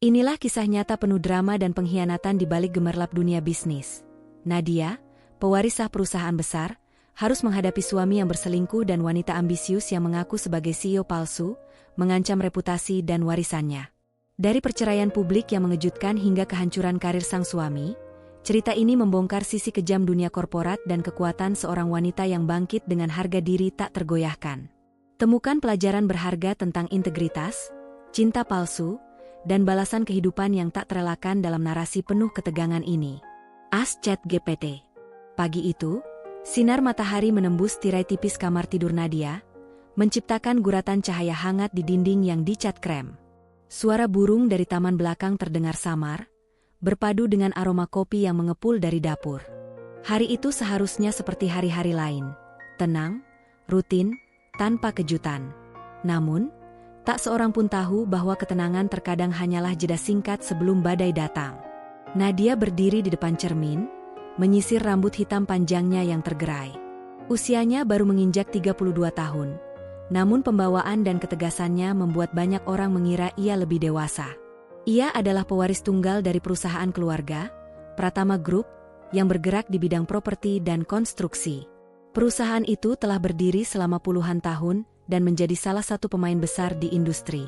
Inilah kisah nyata penuh drama dan pengkhianatan di balik gemerlap dunia bisnis. Nadia, pewaris sah perusahaan besar, harus menghadapi suami yang berselingkuh dan wanita ambisius yang mengaku sebagai CEO palsu, mengancam reputasi dan warisannya. Dari perceraian publik yang mengejutkan hingga kehancuran karir sang suami, cerita ini membongkar sisi kejam dunia korporat dan kekuatan seorang wanita yang bangkit dengan harga diri tak tergoyahkan. Temukan pelajaran berharga tentang integritas, cinta palsu, dan balasan kehidupan yang tak terelakkan dalam narasi penuh ketegangan ini. Ask ChatGPT. Pagi itu, sinar matahari menembus tirai tipis kamar tidur Nadia, menciptakan guratan cahaya hangat di dinding yang dicat krem. Suara burung dari taman belakang terdengar samar, berpadu dengan aroma kopi yang mengepul dari dapur. Hari itu seharusnya seperti hari-hari lain, tenang, rutin, tanpa kejutan. Namun, tak seorang pun tahu bahwa ketenangan terkadang hanyalah jeda singkat sebelum badai datang. Nadia berdiri di depan cermin, menyisir rambut hitam panjangnya yang tergerai. Usianya baru menginjak 32 tahun, namun pembawaan dan ketegasannya membuat banyak orang mengira ia lebih dewasa. Ia adalah pewaris tunggal dari perusahaan keluarga, Pratama Group, yang bergerak di bidang properti dan konstruksi. Perusahaan itu telah berdiri selama puluhan tahun dan menjadi salah satu pemain besar di industri.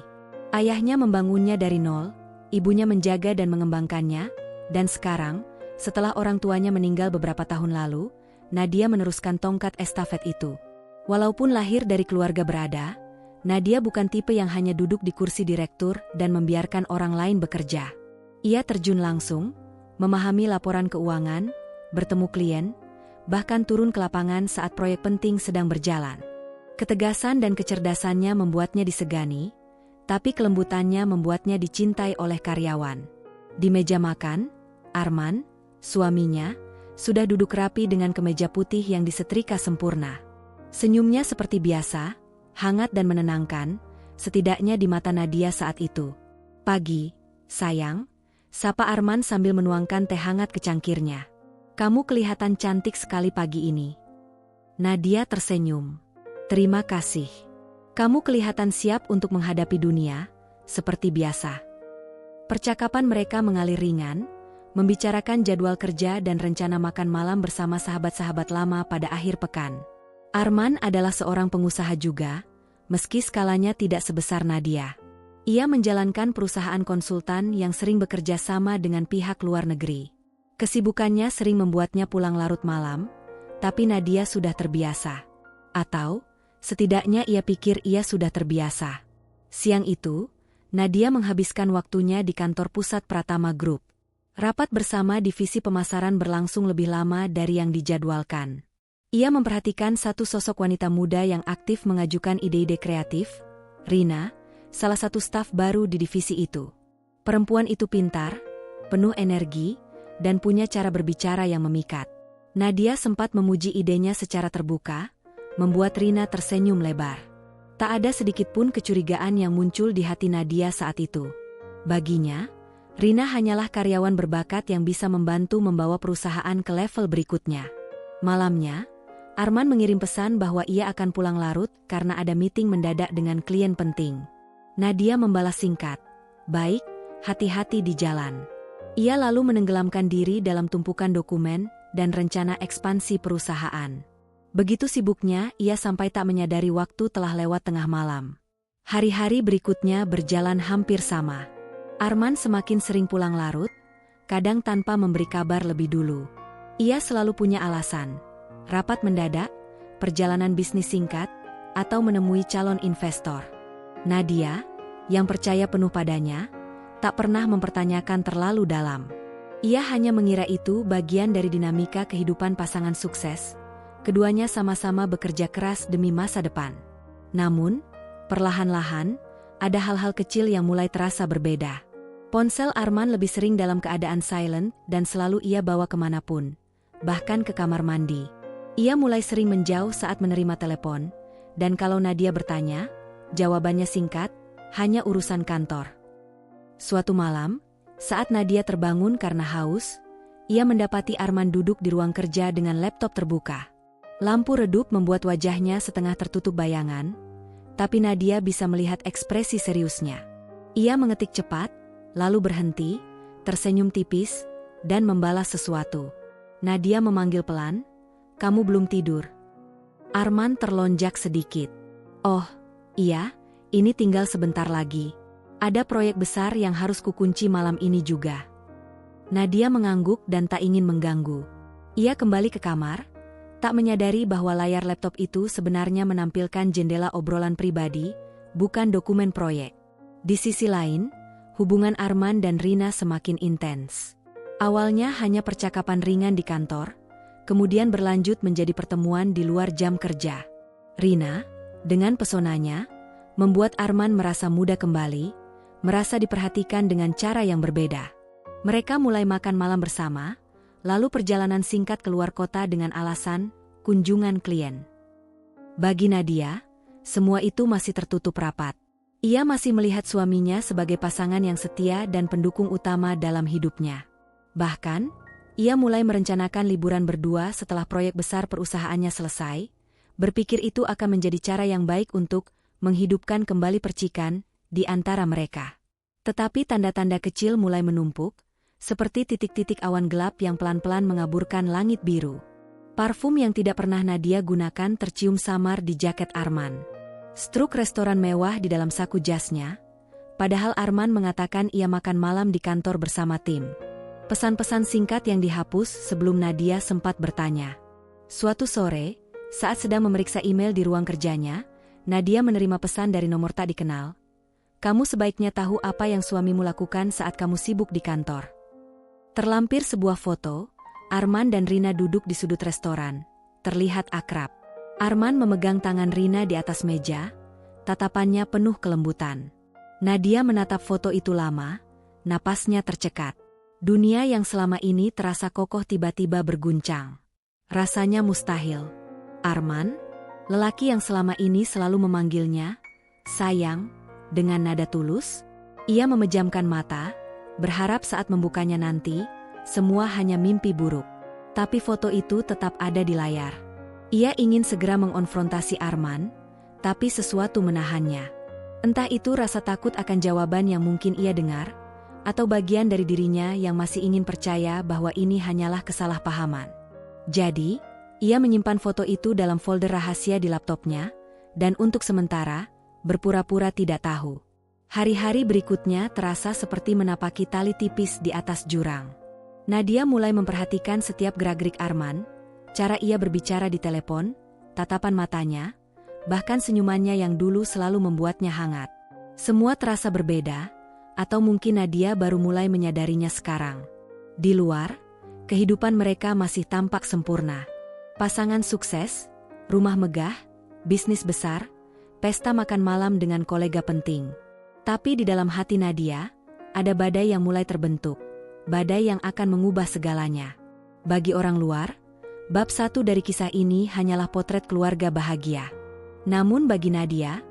Ayahnya membangunnya dari nol, ibunya menjaga dan mengembangkannya, dan sekarang, setelah orang tuanya meninggal beberapa tahun lalu, Nadia meneruskan tongkat estafet itu. Walaupun lahir dari keluarga berada, Nadia bukan tipe yang hanya duduk di kursi direktur dan membiarkan orang lain bekerja. Ia terjun langsung, memahami laporan keuangan, bertemu klien, bahkan turun ke lapangan saat proyek penting sedang berjalan. Ketegasan dan kecerdasannya membuatnya disegani, tapi kelembutannya membuatnya dicintai oleh karyawan. Di meja makan, Arman, suaminya, sudah duduk rapi dengan kemeja putih yang disetrika sempurna. Senyumnya seperti biasa, hangat dan menenangkan, setidaknya di mata Nadia saat itu. "Pagi, sayang," sapa Arman sambil menuangkan teh hangat ke cangkirnya. "Kamu kelihatan cantik sekali pagi ini." Nadia tersenyum. "Terima kasih. Kamu kelihatan siap untuk menghadapi dunia, seperti biasa." Percakapan mereka mengalir ringan, membicarakan jadwal kerja dan rencana makan malam bersama sahabat-sahabat lama pada akhir pekan. Arman adalah seorang pengusaha juga, meski skalanya tidak sebesar Nadia. Ia menjalankan perusahaan konsultan yang sering bekerja sama dengan pihak luar negeri. Kesibukannya sering membuatnya pulang larut malam, tapi Nadia sudah terbiasa. Atau, setidaknya ia pikir ia sudah terbiasa. Siang itu, Nadia menghabiskan waktunya di kantor pusat Pratama Group. Rapat bersama divisi pemasaran berlangsung lebih lama dari yang dijadwalkan. Ia memperhatikan satu sosok wanita muda yang aktif mengajukan ide-ide kreatif, Rina, salah satu staf baru di divisi itu. Perempuan itu pintar, penuh energi, dan punya cara berbicara yang memikat. Nadia sempat memuji idenya secara terbuka, membuat Rina tersenyum lebar. Tak ada sedikit pun kecurigaan yang muncul di hati Nadia saat itu. Baginya, Rina hanyalah karyawan berbakat yang bisa membantu membawa perusahaan ke level berikutnya. Malamnya, Arman mengirim pesan bahwa ia akan pulang larut karena ada meeting mendadak dengan klien penting. Nadia membalas singkat, "Baik, hati-hati di jalan." Ia lalu menenggelamkan diri dalam tumpukan dokumen dan rencana ekspansi perusahaan. Begitu sibuknya, ia sampai tak menyadari waktu telah lewat tengah malam. Hari-hari berikutnya berjalan hampir sama. Arman semakin sering pulang larut, kadang tanpa memberi kabar lebih dulu. Ia selalu punya alasan. Rapat mendadak, perjalanan bisnis singkat, atau menemui calon investor. Nadia, yang percaya penuh padanya, tak pernah mempertanyakan terlalu dalam. Ia hanya mengira itu bagian dari dinamika kehidupan pasangan sukses. Keduanya sama-sama bekerja keras demi masa depan. Namun, perlahan-lahan, ada hal-hal kecil yang mulai terasa berbeda. Ponsel Arman lebih sering dalam keadaan silent dan selalu ia bawa kemanapun, bahkan ke kamar mandi. Ia mulai sering menjauh saat menerima telepon, dan kalau Nadia bertanya, jawabannya singkat, hanya urusan kantor. Suatu malam, saat Nadia terbangun karena haus, ia mendapati Arman duduk di ruang kerja dengan laptop terbuka. Lampu redup membuat wajahnya setengah tertutup bayangan, tapi Nadia bisa melihat ekspresi seriusnya. Ia mengetik cepat, lalu berhenti, tersenyum tipis, dan membalas sesuatu. Nadia memanggil pelan, "Kamu belum tidur?" Arman terlonjak sedikit. "Oh, iya, ini tinggal sebentar lagi. Ada proyek besar yang harus kukunci malam ini juga." Nadia mengangguk dan tak ingin mengganggu. Ia kembali ke kamar, tak menyadari bahwa layar laptop itu sebenarnya menampilkan jendela obrolan pribadi, bukan dokumen proyek. Di sisi lain, hubungan Arman dan Rina semakin intens. Awalnya hanya percakapan ringan di kantor, kemudian berlanjut menjadi pertemuan di luar jam kerja. Rina, dengan pesonanya, membuat Arman merasa muda kembali, merasa diperhatikan dengan cara yang berbeda. Mereka mulai makan malam bersama, lalu perjalanan singkat keluar kota dengan alasan kunjungan klien. Bagi Nadia, semua itu masih tertutup rapat. Ia masih melihat suaminya sebagai pasangan yang setia dan pendukung utama dalam hidupnya. Bahkan, ia mulai merencanakan liburan berdua setelah proyek besar perusahaannya selesai, berpikir itu akan menjadi cara yang baik untuk menghidupkan kembali percikan di antara mereka. Tetapi tanda-tanda kecil mulai menumpuk, seperti titik-titik awan gelap yang pelan-pelan mengaburkan langit biru. Parfum yang tidak pernah Nadia gunakan tercium samar di jaket Arman. Struk restoran mewah di dalam saku jasnya, padahal Arman mengatakan ia makan malam di kantor bersama tim. Pesan-pesan singkat yang dihapus sebelum Nadia sempat bertanya. Suatu sore, saat sedang memeriksa email di ruang kerjanya, Nadia menerima pesan dari nomor tak dikenal. "Kamu sebaiknya tahu apa yang suamimu lakukan saat kamu sibuk di kantor." Terlampir sebuah foto, Arman dan Rina duduk di sudut restoran, terlihat akrab. Arman memegang tangan Rina di atas meja, tatapannya penuh kelembutan. Nadia menatap foto itu lama, napasnya tercekat. Dunia yang selama ini terasa kokoh tiba-tiba berguncang. Rasanya mustahil. Arman, lelaki yang selama ini selalu memanggilnya sayang, dengan nada tulus, ia memejamkan mata, berharap saat membukanya nanti, semua hanya mimpi buruk. Tapi foto itu tetap ada di layar. Ia ingin segera mengonfrontasi Arman, tapi sesuatu menahannya. Entah itu rasa takut akan jawaban yang mungkin ia dengar, atau bagian dari dirinya yang masih ingin percaya bahwa ini hanyalah kesalahpahaman. Jadi, ia menyimpan foto itu dalam folder rahasia di laptopnya, dan untuk sementara, berpura-pura tidak tahu. Hari-hari berikutnya terasa seperti menapaki tali tipis di atas jurang. Nadia mulai memperhatikan setiap gerak-gerik Arman, cara ia berbicara di telepon, tatapan matanya, bahkan senyumannya yang dulu selalu membuatnya hangat. Semua terasa berbeda, atau mungkin Nadia baru mulai menyadarinya sekarang. Di luar, kehidupan mereka masih tampak sempurna. Pasangan sukses, rumah megah, bisnis besar, pesta makan malam dengan kolega penting. Tapi di dalam hati Nadia, ada badai yang mulai terbentuk. Badai yang akan mengubah segalanya. Bagi orang luar, bab satu dari kisah ini hanyalah potret keluarga bahagia. Namun bagi Nadia,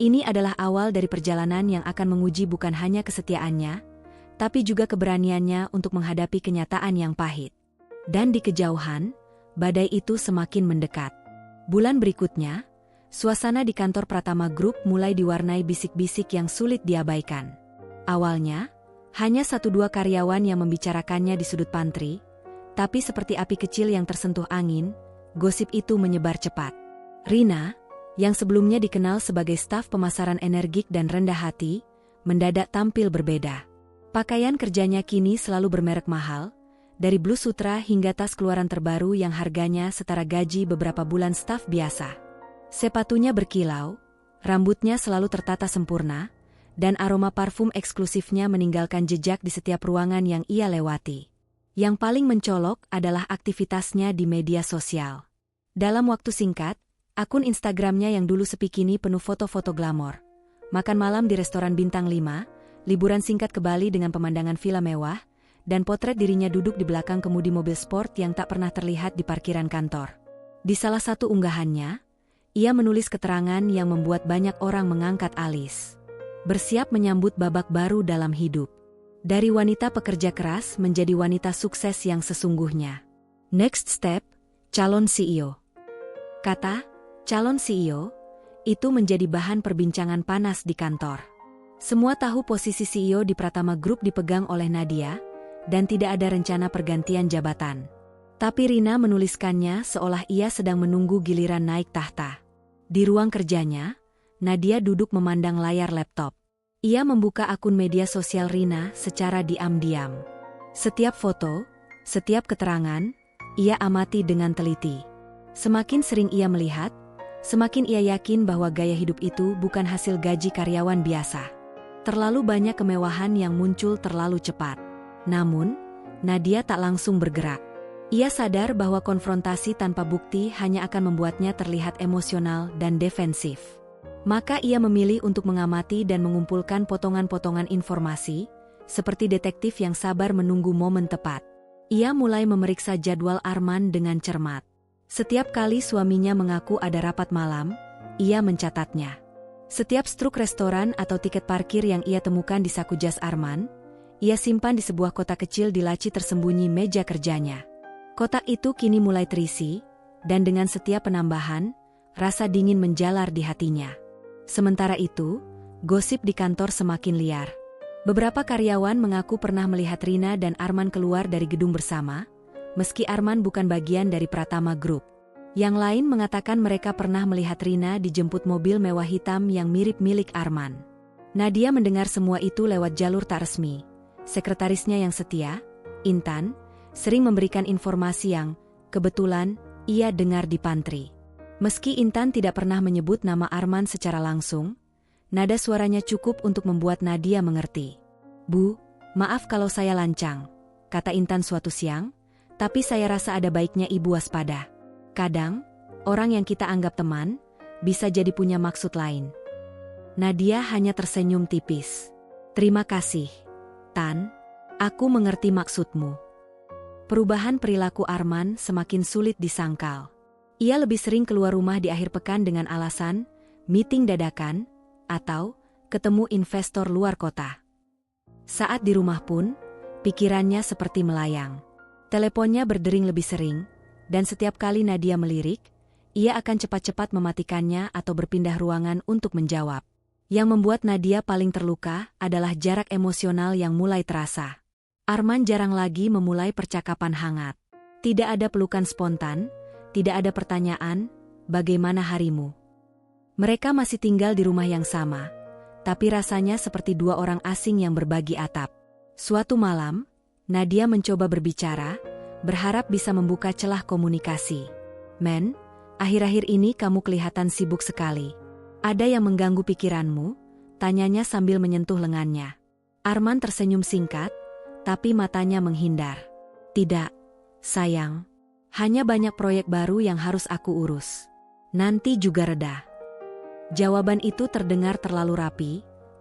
ini adalah awal dari perjalanan yang akan menguji bukan hanya kesetiaannya, tapi juga keberaniannya untuk menghadapi kenyataan yang pahit. Dan di kejauhan, badai itu semakin mendekat. Bulan berikutnya, suasana di kantor Pratama Group mulai diwarnai bisik-bisik yang sulit diabaikan. Awalnya, hanya 1-2 karyawan yang membicarakannya di sudut pantry, tapi seperti api kecil yang tersentuh angin, gosip itu menyebar cepat. Rina, yang sebelumnya dikenal sebagai staf pemasaran energik dan rendah hati, mendadak tampil berbeda. Pakaian kerjanya kini selalu bermerek mahal, dari blus sutra hingga tas keluaran terbaru yang harganya setara gaji beberapa bulan staf biasa. Sepatunya berkilau, rambutnya selalu tertata sempurna, dan aroma parfum eksklusifnya meninggalkan jejak di setiap ruangan yang ia lewati. Yang paling mencolok adalah aktivitasnya di media sosial. Dalam waktu singkat, akun Instagramnya yang dulu sepi kini penuh foto-foto glamor. Makan malam di restoran bintang 5, liburan singkat ke Bali dengan pemandangan villa mewah, dan potret dirinya duduk di belakang kemudi mobil sport yang tak pernah terlihat di parkiran kantor. Di salah satu unggahannya, ia menulis keterangan yang membuat banyak orang mengangkat alis. Bersiap menyambut babak baru dalam hidup. Dari wanita pekerja keras menjadi wanita sukses yang sesungguhnya. Next step, calon CEO. Kata calon CEO itu menjadi bahan perbincangan panas di kantor. Semua tahu posisi CEO di Pratama Group dipegang oleh Nadia, dan tidak ada rencana pergantian jabatan. Tapi Rina menuliskannya seolah ia sedang menunggu giliran naik tahta. Di ruang kerjanya, Nadia duduk memandang layar laptop. Ia membuka akun media sosial Rina secara diam-diam. Setiap foto, setiap keterangan, ia amati dengan teliti. Semakin sering ia melihat, semakin ia yakin bahwa gaya hidup itu bukan hasil gaji karyawan biasa. Terlalu banyak kemewahan yang muncul terlalu cepat. Namun, Nadia tak langsung bergerak. Ia sadar bahwa konfrontasi tanpa bukti hanya akan membuatnya terlihat emosional dan defensif. Maka ia memilih untuk mengamati dan mengumpulkan potongan-potongan informasi, seperti detektif yang sabar menunggu momen tepat. Ia mulai memeriksa jadwal Arman dengan cermat. Setiap kali suaminya mengaku ada rapat malam, ia mencatatnya. Setiap struk restoran atau tiket parkir yang ia temukan di saku jas Arman, ia simpan di sebuah kotak kecil di laci tersembunyi meja kerjanya. Kotak itu kini mulai terisi, dan dengan setiap penambahan, rasa dingin menjalar di hatinya. Sementara itu, gosip di kantor semakin liar. Beberapa karyawan mengaku pernah melihat Rina dan Arman keluar dari gedung bersama, meski Arman bukan bagian dari Pratama Group. Yang lain mengatakan mereka pernah melihat Rina dijemput mobil mewah hitam yang mirip milik Arman. Nadia mendengar semua itu lewat jalur tak resmi. Sekretarisnya yang setia, Intan, sering memberikan informasi yang, kebetulan, ia dengar di pantry. Meski Intan tidak pernah menyebut nama Arman secara langsung, nada suaranya cukup untuk membuat Nadia mengerti. "Bu, maaf kalau saya lancang," kata Intan suatu siang, "tapi saya rasa ada baiknya Ibu waspada. Kadang, orang yang kita anggap teman, bisa jadi punya maksud lain." Nadia hanya tersenyum tipis. "Terima kasih, Tan. Aku mengerti maksudmu." Perubahan perilaku Arman semakin sulit disangkal. Ia lebih sering keluar rumah di akhir pekan dengan alasan, meeting dadakan, atau ketemu investor luar kota. Saat di rumah pun, pikirannya seperti melayang. Teleponnya berdering lebih sering, dan setiap kali Nadia melirik, ia akan cepat-cepat mematikannya atau berpindah ruangan untuk menjawab. Yang membuat Nadia paling terluka adalah jarak emosional yang mulai terasa. Arman jarang lagi memulai percakapan hangat. Tidak ada pelukan spontan, tidak ada pertanyaan, "Bagaimana harimu?" Mereka masih tinggal di rumah yang sama, tapi rasanya seperti dua orang asing yang berbagi atap. Suatu malam, Nadia mencoba berbicara, berharap bisa membuka celah komunikasi. "Men, akhir-akhir ini kamu kelihatan sibuk sekali. Ada yang mengganggu pikiranmu?" tanyanya sambil menyentuh lengannya. Arman tersenyum singkat, tapi matanya menghindar. "Tidak, sayang. Hanya banyak proyek baru yang harus aku urus. Nanti juga reda." Jawaban itu terdengar terlalu rapi,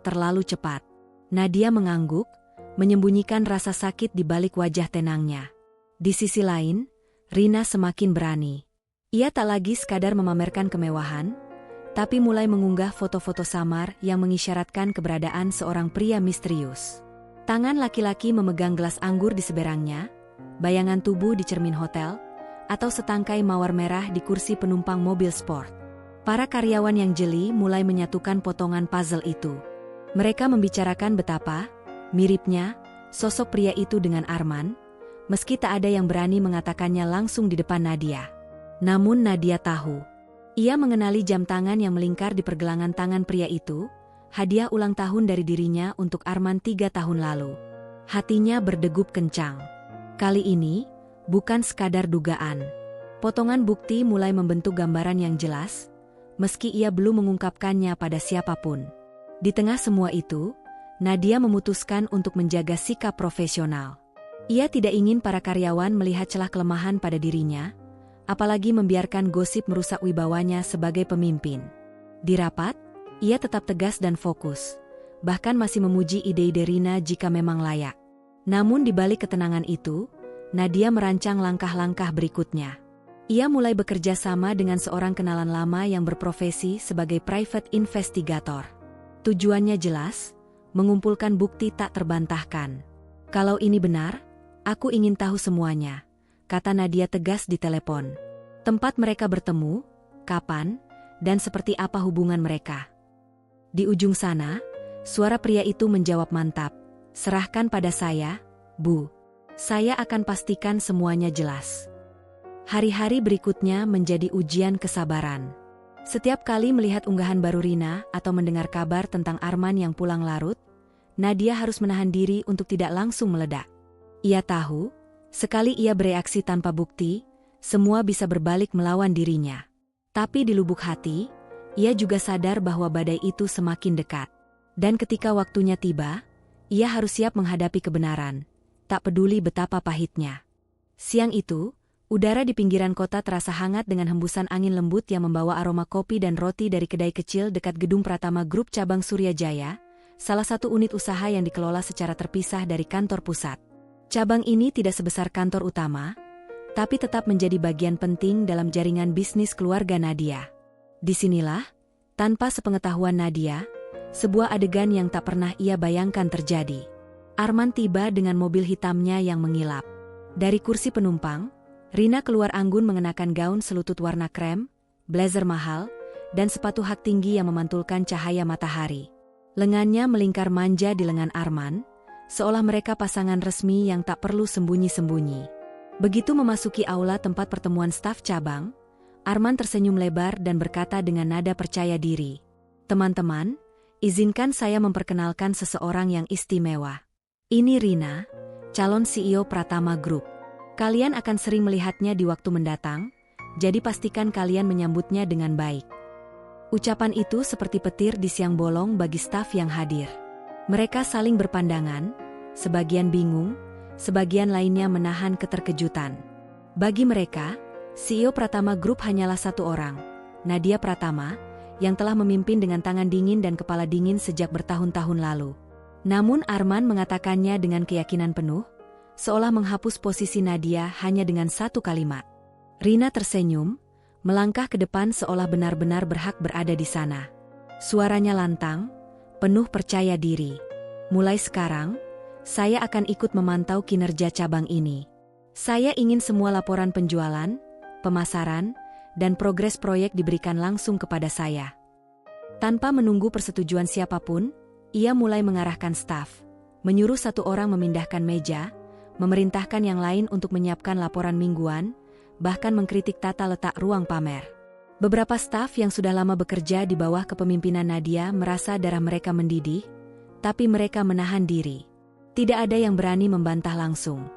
terlalu cepat. Nadia mengangguk, menyembunyikan rasa sakit di balik wajah tenangnya. Di sisi lain, Rina semakin berani. Ia tak lagi sekadar memamerkan kemewahan, tapi mulai mengunggah foto-foto samar yang mengisyaratkan keberadaan seorang pria misterius. Tangan laki-laki memegang gelas anggur di seberangnya, bayangan tubuh di cermin hotel, atau setangkai mawar merah di kursi penumpang mobil sport. Para karyawan yang jeli mulai menyatukan potongan puzzle itu. Mereka membicarakan betapa miripnya sosok pria itu dengan Arman, meski tak ada yang berani mengatakannya langsung di depan Nadia. Namun Nadia tahu. Ia mengenali jam tangan yang melingkar di pergelangan tangan pria itu, hadiah ulang tahun dari dirinya untuk Arman 3 tahun lalu. Hatinya berdegup kencang. Kali ini, bukan sekadar dugaan. Potongan bukti mulai membentuk gambaran yang jelas, meski ia belum mengungkapkannya pada siapapun. Di tengah semua itu, Nadia memutuskan untuk menjaga sikap profesional. Ia tidak ingin para karyawan melihat celah kelemahan pada dirinya, apalagi membiarkan gosip merusak wibawanya sebagai pemimpin. Di rapat, ia tetap tegas dan fokus, bahkan masih memuji ide-ide Rina jika memang layak. Namun di balik ketenangan itu, Nadia merancang langkah-langkah berikutnya. Ia mulai bekerja sama dengan seorang kenalan lama yang berprofesi sebagai private investigator. Tujuannya jelas, mengumpulkan bukti tak terbantahkan. "Kalau ini benar, aku ingin tahu semuanya," kata Nadia tegas di telepon. Tempat mereka bertemu, kapan, dan seperti apa hubungan mereka. Di ujung sana, Suara pria itu menjawab mantap. Serahkan pada saya, Bu. Saya akan pastikan semuanya jelas. Hari-hari berikutnya menjadi ujian kesabaran. Setiap kali melihat unggahan baru Rina atau mendengar kabar tentang Arman yang pulang larut, Nadia harus menahan diri untuk tidak langsung meledak. Ia tahu, sekali ia bereaksi tanpa bukti, semua bisa berbalik melawan dirinya. Tapi di lubuk hati, ia juga sadar bahwa badai itu semakin dekat. Dan ketika waktunya tiba, ia harus siap menghadapi kebenaran, tak peduli betapa pahitnya. Siang itu, udara di pinggiran kota terasa hangat dengan hembusan angin lembut yang membawa aroma kopi dan roti dari kedai kecil dekat gedung Pratama Group cabang Suryajaya, salah satu unit usaha yang dikelola secara terpisah dari kantor pusat. Cabang ini tidak sebesar kantor utama, tapi tetap menjadi bagian penting dalam jaringan bisnis keluarga Nadia. Disinilah, tanpa sepengetahuan Nadia, sebuah adegan yang tak pernah ia bayangkan terjadi. Arman tiba dengan mobil hitamnya yang mengilap. Dari kursi penumpang, Rina keluar anggun mengenakan gaun selutut warna krem, blazer mahal, dan sepatu hak tinggi yang memantulkan cahaya matahari. Lengannya melingkar manja di lengan Arman, seolah mereka pasangan resmi yang tak perlu sembunyi-sembunyi. Begitu memasuki aula tempat pertemuan staf cabang, Arman tersenyum lebar dan berkata dengan nada percaya diri. Teman-teman, izinkan saya memperkenalkan seseorang yang istimewa. Ini Rina, calon CEO Pratama Group. Kalian akan sering melihatnya di waktu mendatang, jadi pastikan kalian menyambutnya dengan baik. Ucapan itu seperti petir di siang bolong bagi staf yang hadir. Mereka saling berpandangan, sebagian bingung, sebagian lainnya menahan keterkejutan. Bagi mereka, CEO Pratama Group hanyalah satu orang, Nadia Pratama, yang telah memimpin dengan tangan dingin dan kepala dingin sejak bertahun-tahun lalu. Namun Arman mengatakannya dengan keyakinan penuh, seolah menghapus posisi Nadia hanya dengan satu kalimat. Rina tersenyum, melangkah ke depan seolah benar-benar berhak berada di sana. Suaranya lantang, penuh percaya diri. Mulai sekarang, saya akan ikut memantau kinerja cabang ini. Saya ingin semua laporan penjualan, pemasaran, dan progres proyek diberikan langsung kepada saya. Tanpa menunggu persetujuan siapapun, ia mulai mengarahkan staf, menyuruh satu orang memindahkan meja, memerintahkan yang lain untuk menyiapkan laporan mingguan, bahkan mengkritik tata letak ruang pamer. Beberapa staf yang sudah lama bekerja di bawah kepemimpinan Nadia merasa darah mereka mendidih, tapi mereka menahan diri. Tidak ada yang berani membantah langsung,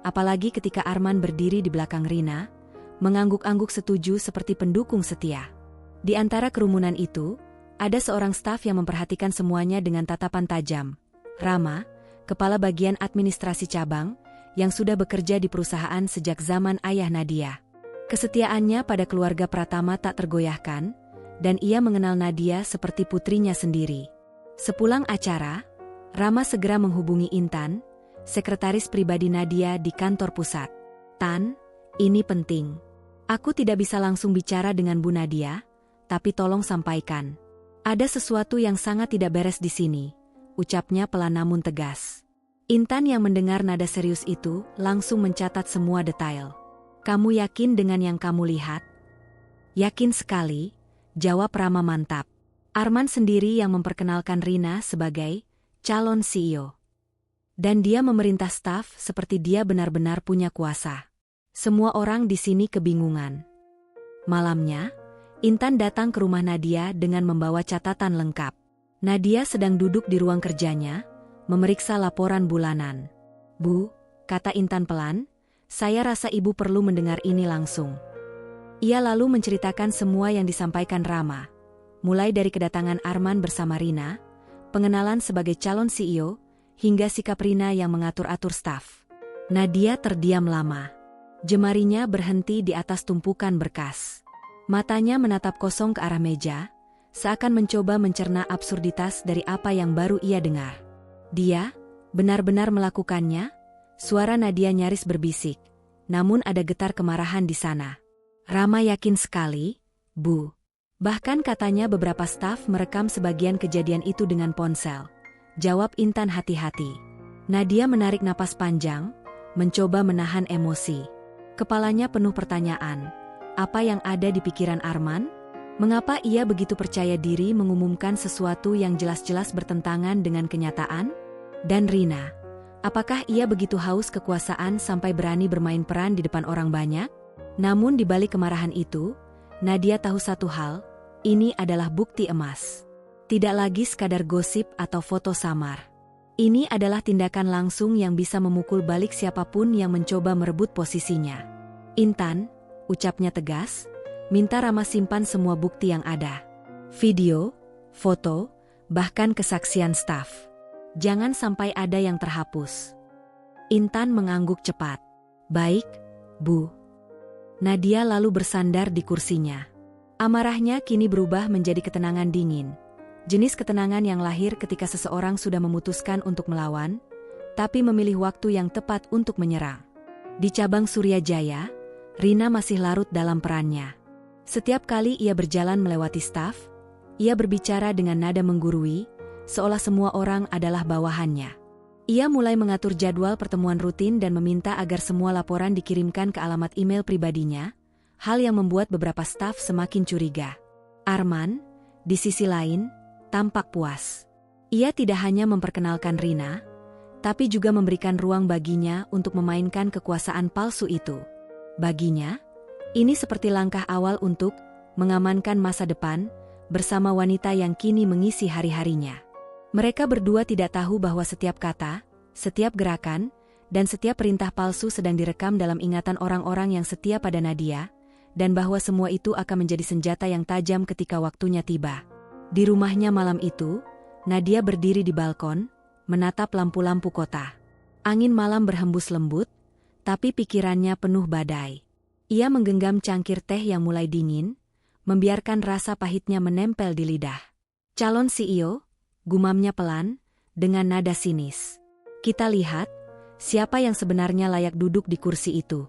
apalagi ketika Arman berdiri di belakang Rina, mengangguk-angguk setuju seperti pendukung setia. Di antara kerumunan itu, ada seorang staf yang memperhatikan semuanya dengan tatapan tajam. Rama, kepala bagian administrasi cabang, yang sudah bekerja di perusahaan sejak zaman ayah Nadia. Kesetiaannya pada keluarga Pratama tak tergoyahkan, dan ia mengenal Nadia seperti putrinya sendiri. Sepulang acara, Rama segera menghubungi Intan, sekretaris pribadi Nadia di kantor pusat. Tan, ini penting. Aku tidak bisa langsung bicara dengan Bu Nadia, tapi tolong sampaikan. Ada sesuatu yang sangat tidak beres di sini, ucapnya pelan namun tegas. Intan yang mendengar nada serius itu langsung mencatat semua detail. Kamu yakin dengan yang kamu lihat? Yakin sekali, jawab Rama mantap. Arman sendiri yang memperkenalkan Rina sebagai calon CEO. Dan dia memerintah staf seperti dia benar-benar punya kuasa. Semua orang di sini kebingungan. Malamnya, Intan datang ke rumah Nadia dengan membawa catatan lengkap. Nadia sedang duduk di ruang kerjanya, memeriksa laporan bulanan. Bu, kata Intan pelan, saya rasa ibu perlu mendengar ini langsung. Ia lalu menceritakan semua yang disampaikan Rama, mulai dari kedatangan Arman bersama Rina, pengenalan sebagai calon CEO, hingga sikap Rina yang mengatur-atur staf. Nadia terdiam lama. Jemarinya berhenti di atas tumpukan berkas. Matanya menatap kosong ke arah meja, seakan mencoba mencerna absurditas dari apa yang baru ia dengar. Dia benar-benar melakukannya? Suara Nadia nyaris berbisik, namun ada getar kemarahan di sana. Rama yakin sekali, Bu. Bahkan katanya beberapa staf merekam sebagian kejadian itu dengan ponsel. Jawab Intan hati-hati. Nadia menarik napas panjang, mencoba menahan emosi. Kepalanya penuh pertanyaan. Apa yang ada di pikiran Arman? Mengapa ia begitu percaya diri mengumumkan sesuatu yang jelas-jelas bertentangan dengan kenyataan? Dan Rina, apakah ia begitu haus kekuasaan sampai berani bermain peran di depan orang banyak? Namun di balik kemarahan itu, Nadia tahu satu hal, ini adalah bukti emas. Tidak lagi sekadar gosip atau foto samar. Ini adalah tindakan langsung yang bisa memukul balik siapapun yang mencoba merebut posisinya. Intan, ucapnya tegas, minta Rama simpan semua bukti yang ada. Video, foto, bahkan kesaksian staf. Jangan sampai ada yang terhapus. Intan mengangguk cepat. Baik, Bu. Nadia lalu bersandar di kursinya. Amarahnya kini berubah menjadi ketenangan dingin. Jenis ketenangan yang lahir ketika seseorang sudah memutuskan untuk melawan, tapi memilih waktu yang tepat untuk menyerang. Di cabang Suryajaya, Rina masih larut dalam perannya. Setiap kali ia berjalan melewati staf, ia berbicara dengan nada menggurui, seolah semua orang adalah bawahannya. Ia mulai mengatur jadwal pertemuan rutin dan meminta agar semua laporan dikirimkan ke alamat email pribadinya, hal yang membuat beberapa staf semakin curiga. Arman, di sisi lain, tampak puas. Ia tidak hanya memperkenalkan Rina, tapi juga memberikan ruang baginya untuk memainkan kekuasaan palsu itu. Baginya, ini seperti langkah awal untuk mengamankan masa depan bersama wanita yang kini mengisi hari-harinya. Mereka berdua tidak tahu bahwa setiap kata, setiap gerakan, dan setiap perintah palsu sedang direkam dalam ingatan orang-orang yang setia pada Nadia, dan bahwa semua itu akan menjadi senjata yang tajam ketika waktunya tiba. Di rumahnya malam itu, Nadia berdiri di balkon, menatap lampu-lampu kota. Angin malam berhembus lembut, tapi pikirannya penuh badai. Ia menggenggam cangkir teh yang mulai dingin, membiarkan rasa pahitnya menempel di lidah. Calon CEO, gumamnya pelan, dengan nada sinis. Kita lihat, siapa yang sebenarnya layak duduk di kursi itu.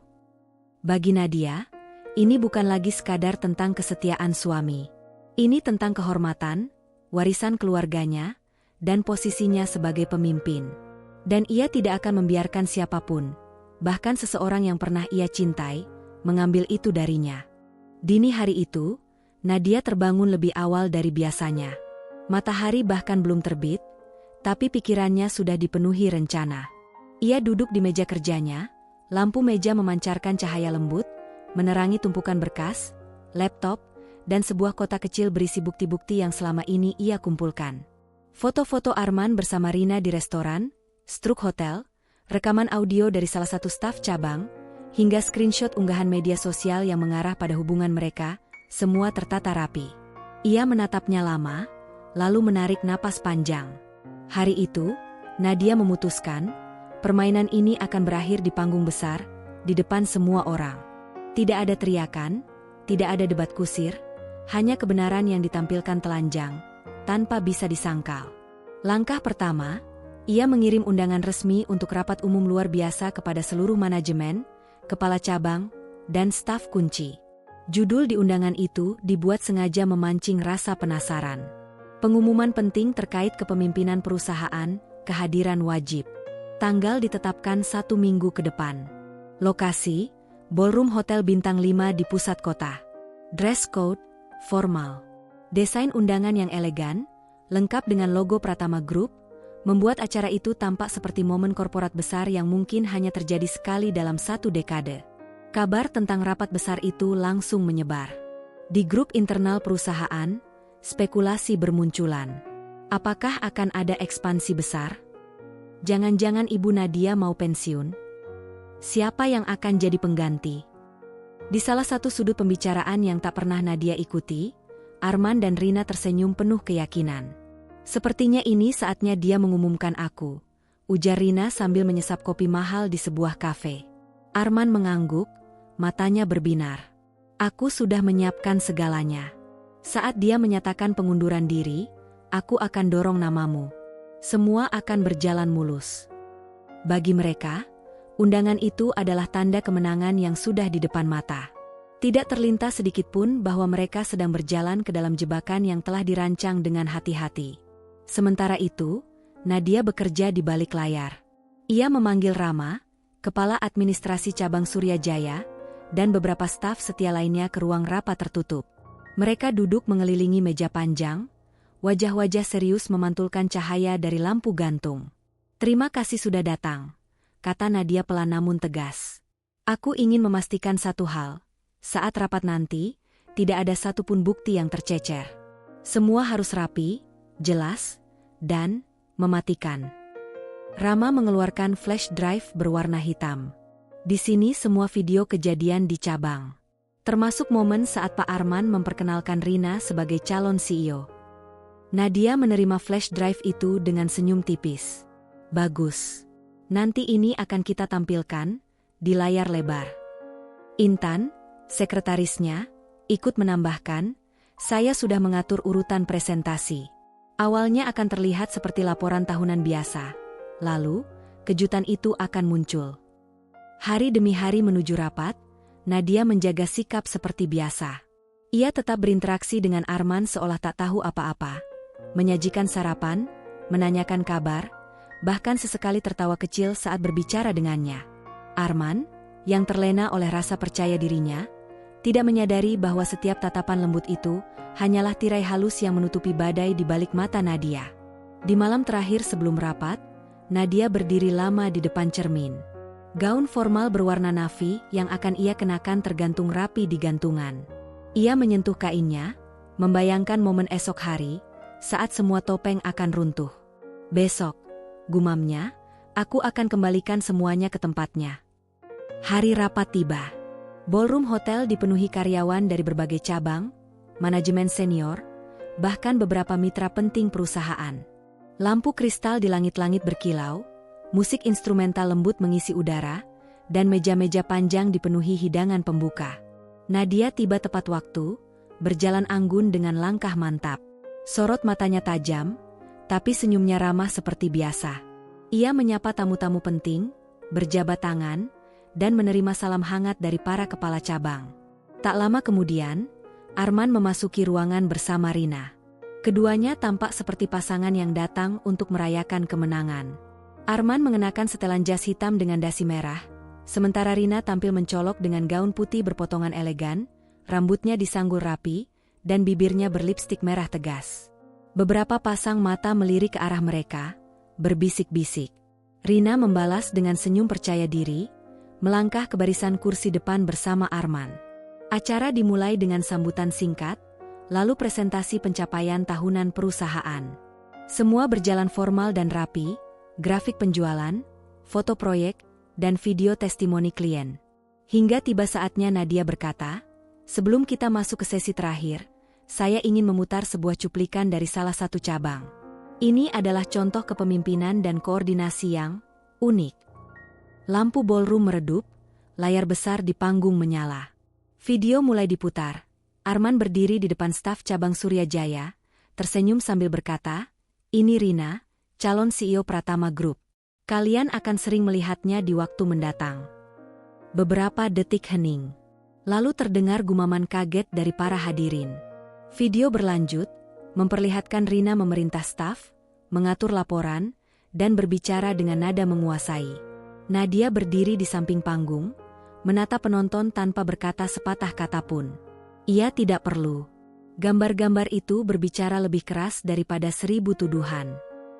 Bagi Nadia, ini bukan lagi sekadar tentang kesetiaan suami. Ini tentang kehormatan, warisan keluarganya, dan posisinya sebagai pemimpin. Dan ia tidak akan membiarkan siapapun, bahkan seseorang yang pernah ia cintai, mengambil itu darinya. Dini hari itu, Nadia terbangun lebih awal dari biasanya. Matahari bahkan belum terbit, tapi pikirannya sudah dipenuhi rencana. Ia duduk di meja kerjanya, lampu meja memancarkan cahaya lembut, menerangi tumpukan berkas, laptop, dan sebuah kotak kecil berisi bukti-bukti yang selama ini ia kumpulkan. Foto-foto Arman bersama Rina di restoran, Struk Hotel, rekaman audio dari salah satu staf cabang, hingga screenshot unggahan media sosial yang mengarah pada hubungan mereka, semua tertata rapi. Ia menatapnya lama, lalu menarik napas panjang. Hari itu, Nadia memutuskan, permainan ini akan berakhir di panggung besar, di depan semua orang. Tidak ada teriakan, tidak ada debat kusir, hanya kebenaran yang ditampilkan telanjang, tanpa bisa disangkal. Langkah pertama, ia mengirim undangan resmi untuk rapat umum luar biasa kepada seluruh manajemen, kepala cabang, dan staf kunci. Judul di undangan itu dibuat sengaja memancing rasa penasaran. Pengumuman penting terkait kepemimpinan perusahaan, kehadiran wajib. Tanggal ditetapkan 1 minggu ke depan. Lokasi, Ballroom Hotel Bintang 5 di pusat kota. Dress code, formal. Desain undangan yang elegan, lengkap dengan logo Pratama Group, membuat acara itu tampak seperti momen korporat besar yang mungkin hanya terjadi sekali dalam 1 dekade. Kabar tentang rapat besar itu langsung menyebar. Di grup internal perusahaan, spekulasi bermunculan. Apakah akan ada ekspansi besar? Jangan-jangan Ibu Nadia mau pensiun? Siapa yang akan jadi pengganti? Di salah satu sudut pembicaraan yang tak pernah Nadia ikuti, Arman dan Rina tersenyum penuh keyakinan. Sepertinya ini saatnya dia mengumumkan aku, ujar Rina sambil menyesap kopi mahal di sebuah kafe. Arman mengangguk, matanya berbinar. Aku sudah menyiapkan segalanya. Saat dia menyatakan pengunduran diri, aku akan dorong namamu. Semua akan berjalan mulus. Bagi mereka, undangan itu adalah tanda kemenangan yang sudah di depan mata. Tidak terlintas sedikit pun bahwa mereka sedang berjalan ke dalam jebakan yang telah dirancang dengan hati-hati. Sementara itu, Nadia bekerja di balik layar. Ia memanggil Rama, kepala administrasi cabang Suryajaya, dan beberapa staf setia lainnya ke ruang rapat tertutup. Mereka duduk mengelilingi meja panjang, wajah-wajah serius memantulkan cahaya dari lampu gantung. "Terima kasih sudah datang," kata Nadia pelan namun tegas. "Aku ingin memastikan satu hal. Saat rapat nanti, tidak ada satupun bukti yang tercecer. Semua harus rapi, jelas, dan mematikan." Rama mengeluarkan flash drive berwarna hitam. Di sini semua video kejadian dicabang. Termasuk momen saat Pak Arman memperkenalkan Rina sebagai calon CEO. Nadia menerima flash drive itu dengan senyum tipis. "Bagus. Nanti ini akan kita tampilkan di layar lebar." Intan, sekretarisnya, ikut menambahkan, "Saya sudah mengatur urutan presentasi. Awalnya akan terlihat seperti laporan tahunan biasa. Lalu, kejutan itu akan muncul." Hari demi hari menuju rapat, Nadia menjaga sikap seperti biasa. Ia tetap berinteraksi dengan Arman seolah tak tahu apa-apa. Menyajikan sarapan, menanyakan kabar, bahkan sesekali tertawa kecil saat berbicara dengannya. Arman, yang terlena oleh rasa percaya dirinya, tidak menyadari bahwa setiap tatapan lembut itu hanyalah tirai halus yang menutupi badai di balik mata Nadia. Di malam terakhir sebelum rapat, Nadia berdiri lama di depan cermin. Gaun formal berwarna navy yang akan ia kenakan tergantung rapi di gantungan. Ia menyentuh kainnya, membayangkan momen esok hari, saat semua topeng akan runtuh. "Besok," gumamnya, "aku akan kembalikan semuanya ke tempatnya." Hari rapat tiba. Ballroom hotel dipenuhi karyawan dari berbagai cabang, manajemen senior, bahkan beberapa mitra penting perusahaan. Lampu kristal di langit-langit berkilau, musik instrumental lembut mengisi udara, dan meja-meja panjang dipenuhi hidangan pembuka. Nadia tiba tepat waktu, berjalan anggun dengan langkah mantap. Sorot matanya tajam, tapi senyumnya ramah seperti biasa. Ia menyapa tamu-tamu penting, berjabat tangan, dan menerima salam hangat dari para kepala cabang. Tak lama kemudian, Arman memasuki ruangan bersama Rina. Keduanya tampak seperti pasangan yang datang untuk merayakan kemenangan. Arman mengenakan setelan jas hitam dengan dasi merah, sementara Rina tampil mencolok dengan gaun putih berpotongan elegan, rambutnya disanggul rapi, dan bibirnya berlipstik merah tegas. Beberapa pasang mata melirik ke arah mereka, berbisik-bisik. Rina membalas dengan senyum percaya diri, melangkah ke barisan kursi depan bersama Arman. Acara dimulai dengan sambutan singkat, lalu presentasi pencapaian tahunan perusahaan. Semua berjalan formal dan rapi, grafik penjualan, foto proyek, dan video testimoni klien. Hingga tiba saatnya Nadia berkata, "Sebelum kita masuk ke sesi terakhir, saya ingin memutar sebuah cuplikan dari salah satu cabang. Ini adalah contoh kepemimpinan dan koordinasi yang unik." Lampu ballroom meredup, layar besar di panggung menyala. Video mulai diputar. Arman berdiri di depan staf cabang Surya Jaya, tersenyum sambil berkata, "Ini Rina, calon CEO Pratama Group. Kalian akan sering melihatnya di waktu mendatang." Beberapa detik hening. Lalu terdengar gumaman kaget dari para hadirin. Video berlanjut, memperlihatkan Rina memerintah staf, mengatur laporan, dan berbicara dengan nada menguasai. Nadia berdiri di samping panggung, menatap penonton tanpa berkata sepatah kata pun. Ia tidak perlu. Gambar-gambar itu berbicara lebih keras daripada 1000 tuduhan.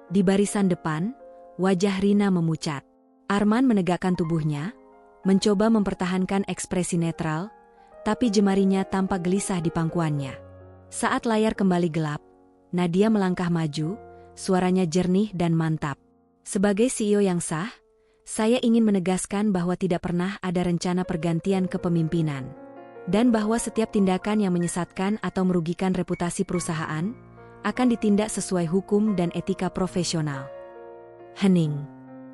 Di barisan depan, wajah Rina memucat. Arman menegakkan tubuhnya, mencoba mempertahankan ekspresi netral, tapi jemarinya tampak gelisah di pangkuannya. Saat layar kembali gelap, Nadia melangkah maju, suaranya jernih dan mantap. "Sebagai CEO yang sah, saya ingin menegaskan bahwa tidak pernah ada rencana pergantian kepemimpinan. Dan bahwa setiap tindakan yang menyesatkan atau merugikan reputasi perusahaan akan ditindak sesuai hukum dan etika profesional." Hening.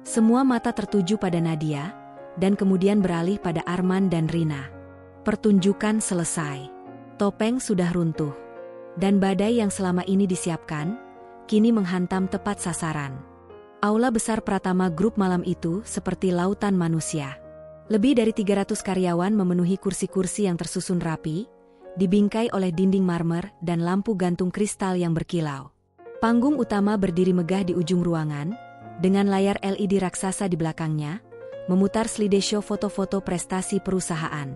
Semua mata tertuju pada Nadia, dan kemudian beralih pada Arman dan Rina. Pertunjukan selesai. Topeng sudah runtuh. Dan badai yang selama ini disiapkan, kini menghantam tepat sasaran. Aula besar Pratama Group malam itu seperti lautan manusia. Lebih dari 300 karyawan memenuhi kursi-kursi yang tersusun rapi, dibingkai oleh dinding marmer dan lampu gantung kristal yang berkilau. Panggung utama berdiri megah di ujung ruangan, dengan layar LED raksasa di belakangnya, memutar slideshow foto-foto prestasi perusahaan.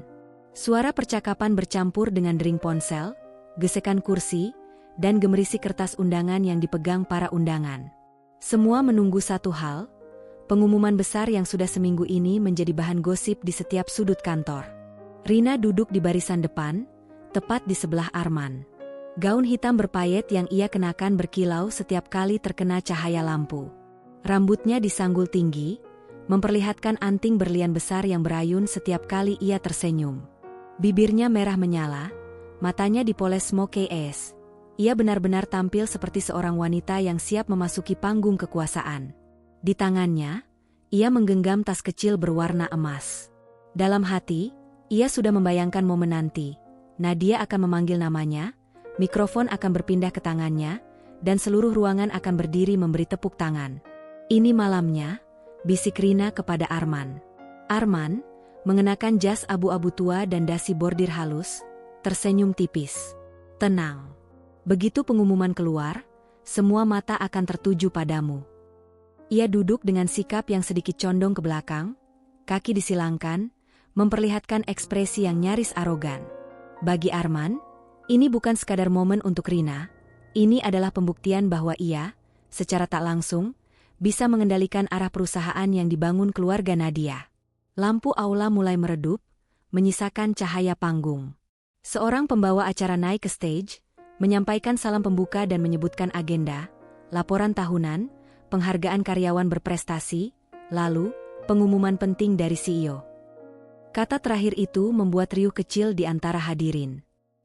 Suara percakapan bercampur dengan dering ponsel, gesekan kursi, dan gemerisi kertas undangan yang dipegang para undangan. Semua menunggu satu hal, pengumuman besar yang sudah seminggu ini menjadi bahan gosip di setiap sudut kantor. Rina duduk di barisan depan, tepat di sebelah Arman. Gaun hitam berpayet yang ia kenakan berkilau setiap kali terkena cahaya lampu. Rambutnya disanggul tinggi, memperlihatkan anting berlian besar yang berayun setiap kali ia tersenyum. Bibirnya merah menyala, matanya dipoles smoky eyes. Ia benar-benar tampil seperti seorang wanita yang siap memasuki panggung kekuasaan. Di tangannya, ia menggenggam tas kecil berwarna emas. Dalam hati, ia sudah membayangkan momen nanti. Nadia akan memanggil namanya, mikrofon akan berpindah ke tangannya, dan seluruh ruangan akan berdiri memberi tepuk tangan. Ini malamnya, bisik Rina kepada Arman. Arman, mengenakan jas abu-abu tua dan dasi bordir halus, tersenyum tipis. Tenang. Begitu pengumuman keluar, semua mata akan tertuju padamu. Ia duduk dengan sikap yang sedikit condong ke belakang, kaki disilangkan, memperlihatkan ekspresi yang nyaris arogan. Bagi Arman, ini bukan sekadar momen untuk Rina, ini adalah pembuktian bahwa ia, secara tak langsung, bisa mengendalikan arah perusahaan yang dibangun keluarga Nadia. Lampu aula mulai meredup, menyisakan cahaya panggung. Seorang pembawa acara naik ke stage, menyampaikan salam pembuka dan menyebutkan agenda, laporan tahunan, penghargaan karyawan berprestasi, lalu, pengumuman penting dari CEO. Kata terakhir itu membuat riuh kecil di antara hadirin.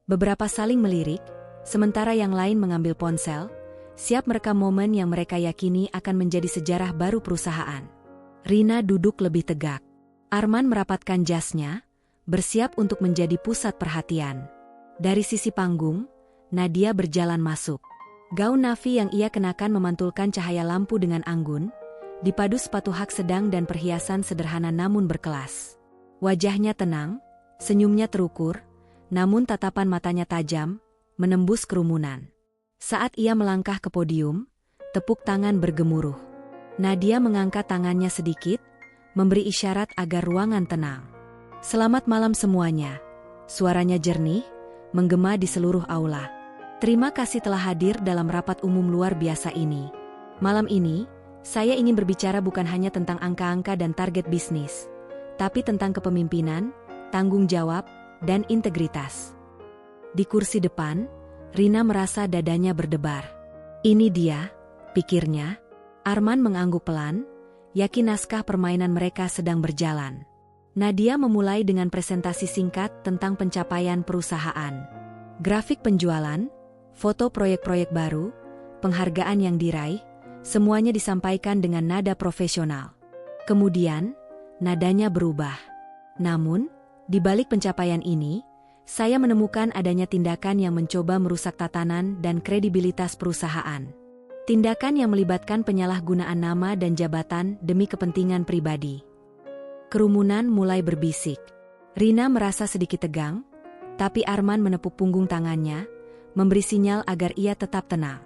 Beberapa saling melirik, sementara yang lain mengambil ponsel, siap merekam momen yang mereka yakini akan menjadi sejarah baru perusahaan. Rina duduk lebih tegak. Arman merapatkan jasnya, bersiap untuk menjadi pusat perhatian. Dari sisi panggung, Nadia berjalan masuk. Gaun navy yang ia kenakan memantulkan cahaya lampu dengan anggun, dipadu sepatu hak sedang dan perhiasan sederhana namun berkelas. Wajahnya tenang, senyumnya terukur, namun tatapan matanya tajam, menembus kerumunan. Saat ia melangkah ke podium, tepuk tangan bergemuruh. Nadia mengangkat tangannya sedikit, memberi isyarat agar ruangan tenang. Selamat malam semuanya. Suaranya jernih, menggema di seluruh aula. Terima kasih telah hadir dalam rapat umum luar biasa ini. Malam ini, saya ingin berbicara bukan hanya tentang angka-angka dan target bisnis, tapi tentang kepemimpinan, tanggung jawab, dan integritas. Di kursi depan, Rina merasa dadanya berdebar. Ini dia, pikirnya. Arman mengangguk pelan, yakin naskah permainan mereka sedang berjalan. Nadia memulai dengan presentasi singkat tentang pencapaian perusahaan. Grafik penjualan, foto proyek-proyek baru, penghargaan yang diraih, semuanya disampaikan dengan nada profesional. Kemudian, nadanya berubah. Namun, di balik pencapaian ini, saya menemukan adanya tindakan yang mencoba merusak tatanan dan kredibilitas perusahaan. Tindakan yang melibatkan penyalahgunaan nama dan jabatan demi kepentingan pribadi. Kerumunan mulai berbisik. Rina merasa sedikit tegang, tapi Arman menepuk punggung tangannya, memberi sinyal agar ia tetap tenang.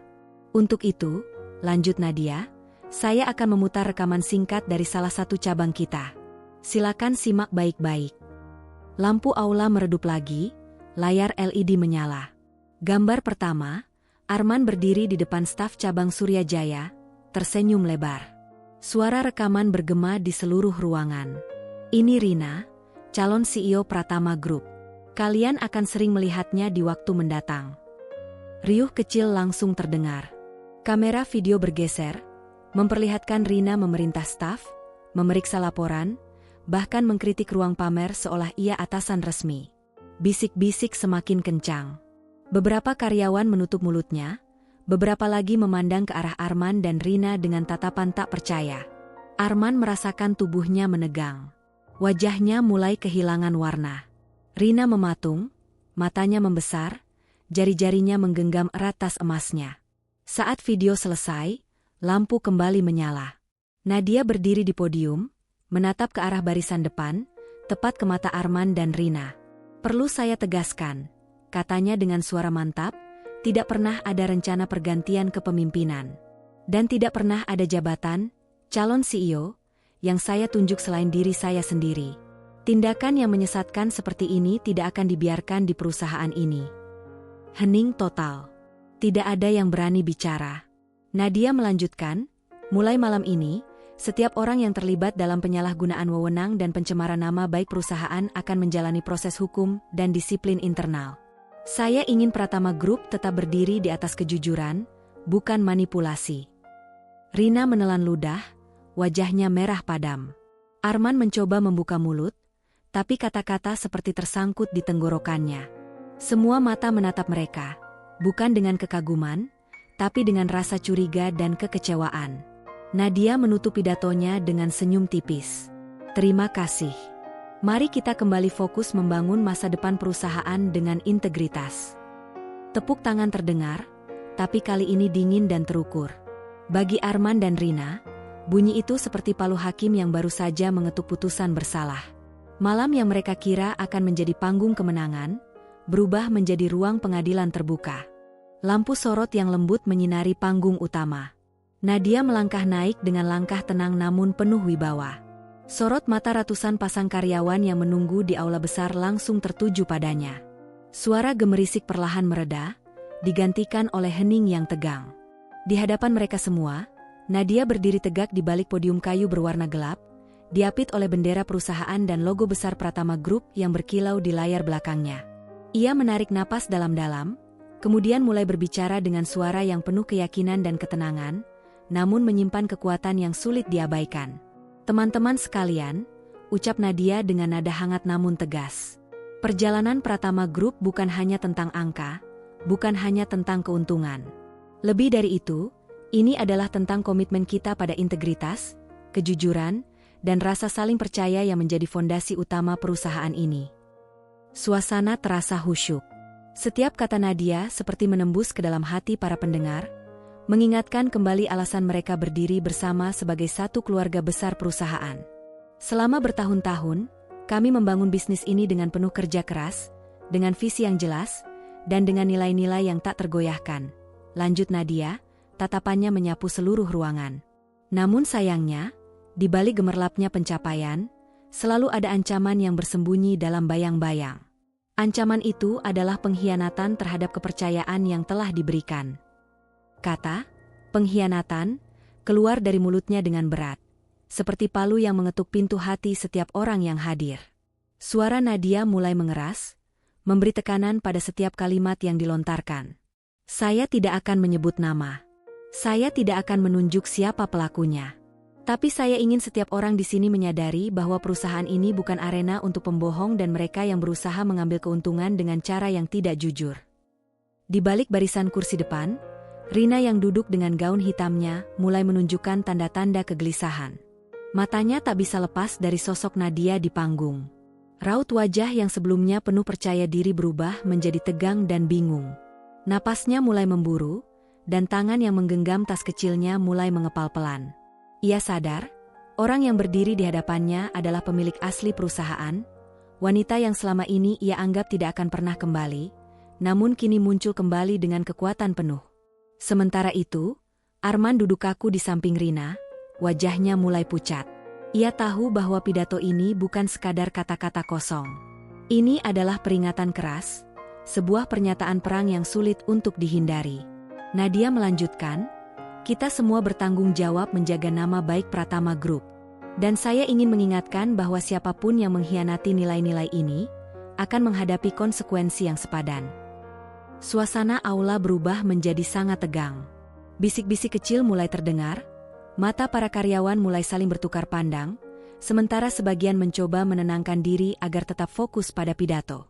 Untuk itu, lanjut Nadia, saya akan memutar rekaman singkat dari salah satu cabang kita. Silakan simak baik-baik. Lampu aula meredup lagi, layar LED menyala. Gambar pertama, Arman berdiri di depan staf cabang Surya Jaya, tersenyum lebar. Suara rekaman bergema di seluruh ruangan. Ini Rina, calon CEO Pratama Group. Kalian akan sering melihatnya di waktu mendatang. Riuh kecil langsung terdengar. Kamera video bergeser, memperlihatkan Rina memerintah staf, memeriksa laporan, bahkan mengkritik ruang pamer seolah ia atasan resmi. Bisik-bisik semakin kencang. Beberapa karyawan menutup mulutnya, beberapa lagi memandang ke arah Arman dan Rina dengan tatapan tak percaya. Arman merasakan tubuhnya menegang. Wajahnya mulai kehilangan warna. Rina mematung, matanya membesar, jari-jarinya menggenggam erat tas emasnya. Saat video selesai, lampu kembali menyala. Nadia berdiri di podium, menatap ke arah barisan depan, tepat ke mata Arman dan Rina. Perlu saya tegaskan, katanya dengan suara mantap, tidak pernah ada rencana pergantian kepemimpinan. Dan tidak pernah ada jabatan, calon CEO, yang saya tunjuk selain diri saya sendiri. Tindakan yang menyesatkan seperti ini tidak akan dibiarkan di perusahaan ini. Hening total. Tidak ada yang berani bicara. Nadia melanjutkan, mulai malam ini, setiap orang yang terlibat dalam penyalahgunaan wewenang dan pencemaran nama baik perusahaan akan menjalani proses hukum dan disiplin internal. Saya ingin Pratama Group tetap berdiri di atas kejujuran, bukan manipulasi. Rina menelan ludah, wajahnya merah padam. Arman mencoba membuka mulut, tapi kata-kata seperti tersangkut di tenggorokannya. Semua mata menatap mereka, bukan dengan kekaguman, tapi dengan rasa curiga dan kekecewaan. Nadia menutup pidatonya dengan senyum tipis. Terima kasih. Mari kita kembali fokus membangun masa depan perusahaan dengan integritas. Tepuk tangan terdengar, tapi kali ini dingin dan terukur. Bagi Arman dan Rina, bunyi itu seperti palu hakim yang baru saja mengetuk putusan bersalah. Malam yang mereka kira akan menjadi panggung kemenangan, berubah menjadi ruang pengadilan terbuka. Lampu sorot yang lembut menyinari panggung utama. Nadia melangkah naik dengan langkah tenang namun penuh wibawa. Sorot mata ratusan pasang karyawan yang menunggu di aula besar langsung tertuju padanya. Suara gemerisik perlahan mereda, digantikan oleh hening yang tegang. Di hadapan mereka semua, Nadia berdiri tegak di balik podium kayu berwarna gelap, diapit oleh bendera perusahaan dan logo besar Pratama Group yang berkilau di layar belakangnya. Ia menarik napas dalam-dalam, kemudian mulai berbicara dengan suara yang penuh keyakinan dan ketenangan, namun menyimpan kekuatan yang sulit diabaikan. Teman-teman sekalian, ucap Nadia dengan nada hangat namun tegas. Perjalanan Pratama Group bukan hanya tentang angka, bukan hanya tentang keuntungan. Lebih dari itu, ini adalah tentang komitmen kita pada integritas, kejujuran, dan rasa saling percaya yang menjadi fondasi utama perusahaan ini. Suasana terasa khusyuk. Setiap kata Nadia seperti menembus ke dalam hati para pendengar, mengingatkan kembali alasan mereka berdiri bersama sebagai satu keluarga besar perusahaan. Selama bertahun-tahun, kami membangun bisnis ini dengan penuh kerja keras, dengan visi yang jelas, dan dengan nilai-nilai yang tak tergoyahkan. Lanjut Nadia, tatapannya menyapu seluruh ruangan. Namun sayangnya, di balik gemerlapnya pencapaian, selalu ada ancaman yang bersembunyi dalam bayang-bayang. Ancaman itu adalah pengkhianatan terhadap kepercayaan yang telah diberikan. Kata pengkhianatan keluar dari mulutnya dengan berat, seperti palu yang mengetuk pintu hati setiap orang yang hadir. Suara Nadia mulai mengeras, memberi tekanan pada setiap kalimat yang dilontarkan. Saya tidak akan menyebut nama. Saya tidak akan menunjuk siapa pelakunya. Tapi saya ingin setiap orang di sini menyadari bahwa perusahaan ini bukan arena untuk pembohong dan mereka yang berusaha mengambil keuntungan dengan cara yang tidak jujur. Di balik barisan kursi depan, Rina yang duduk dengan gaun hitamnya mulai menunjukkan tanda-tanda kegelisahan. Matanya tak bisa lepas dari sosok Nadia di panggung. Raut wajah yang sebelumnya penuh percaya diri berubah menjadi tegang dan bingung. Napasnya mulai memburu, dan tangan yang menggenggam tas kecilnya mulai mengepal pelan. Ia sadar, orang yang berdiri di hadapannya adalah pemilik asli perusahaan, wanita yang selama ini ia anggap tidak akan pernah kembali, namun kini muncul kembali dengan kekuatan penuh. Sementara itu, Arman duduk kaku di samping Rina, wajahnya mulai pucat. Ia tahu bahwa pidato ini bukan sekadar kata-kata kosong. Ini adalah peringatan keras, sebuah pernyataan perang yang sulit untuk dihindari. Nadia melanjutkan, kita semua bertanggung jawab menjaga nama baik Pratama Group. Dan saya ingin mengingatkan bahwa siapapun yang mengkhianati nilai-nilai ini, akan menghadapi konsekuensi yang sepadan. Suasana aula berubah menjadi sangat tegang. Bisik-bisik kecil mulai terdengar, mata para karyawan mulai saling bertukar pandang, sementara sebagian mencoba menenangkan diri agar tetap fokus pada pidato.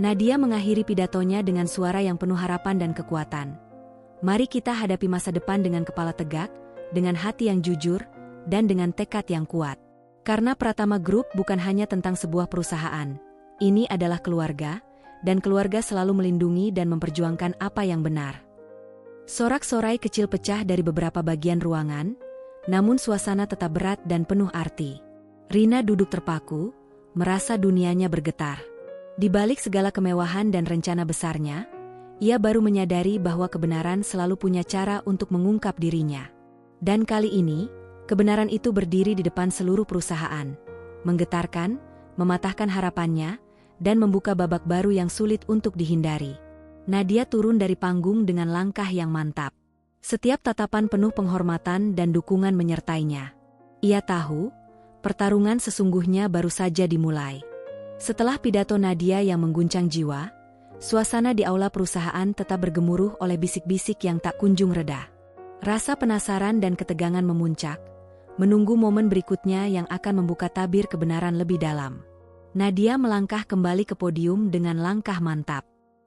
Nadia mengakhiri pidatonya dengan suara yang penuh harapan dan kekuatan. Mari kita hadapi masa depan dengan kepala tegak, dengan hati yang jujur, dan dengan tekad yang kuat. Karena Pratama Group bukan hanya tentang sebuah perusahaan. Ini adalah keluarga, dan keluarga selalu melindungi dan memperjuangkan apa yang benar. Sorak-sorai kecil pecah dari beberapa bagian ruangan, namun suasana tetap berat dan penuh arti. Rina duduk terpaku, merasa dunianya bergetar. Di balik segala kemewahan dan rencana besarnya, ia baru menyadari bahwa kebenaran selalu punya cara untuk mengungkap dirinya. Dan kali ini, kebenaran itu berdiri di depan seluruh perusahaan, menggetarkan, mematahkan harapannya, dan membuka babak baru yang sulit untuk dihindari. Nadia turun dari panggung dengan langkah yang mantap. Setiap tatapan penuh penghormatan dan dukungan menyertainya. Ia tahu, pertarungan sesungguhnya baru saja dimulai. Setelah pidato Nadia yang mengguncang jiwa, suasana di aula perusahaan tetap bergemuruh oleh bisik-bisik yang tak kunjung reda. Rasa penasaran dan ketegangan memuncak, menunggu momen berikutnya yang akan membuka tabir kebenaran lebih dalam. Nadia melangkah kembali ke podium dengan langkah mantap.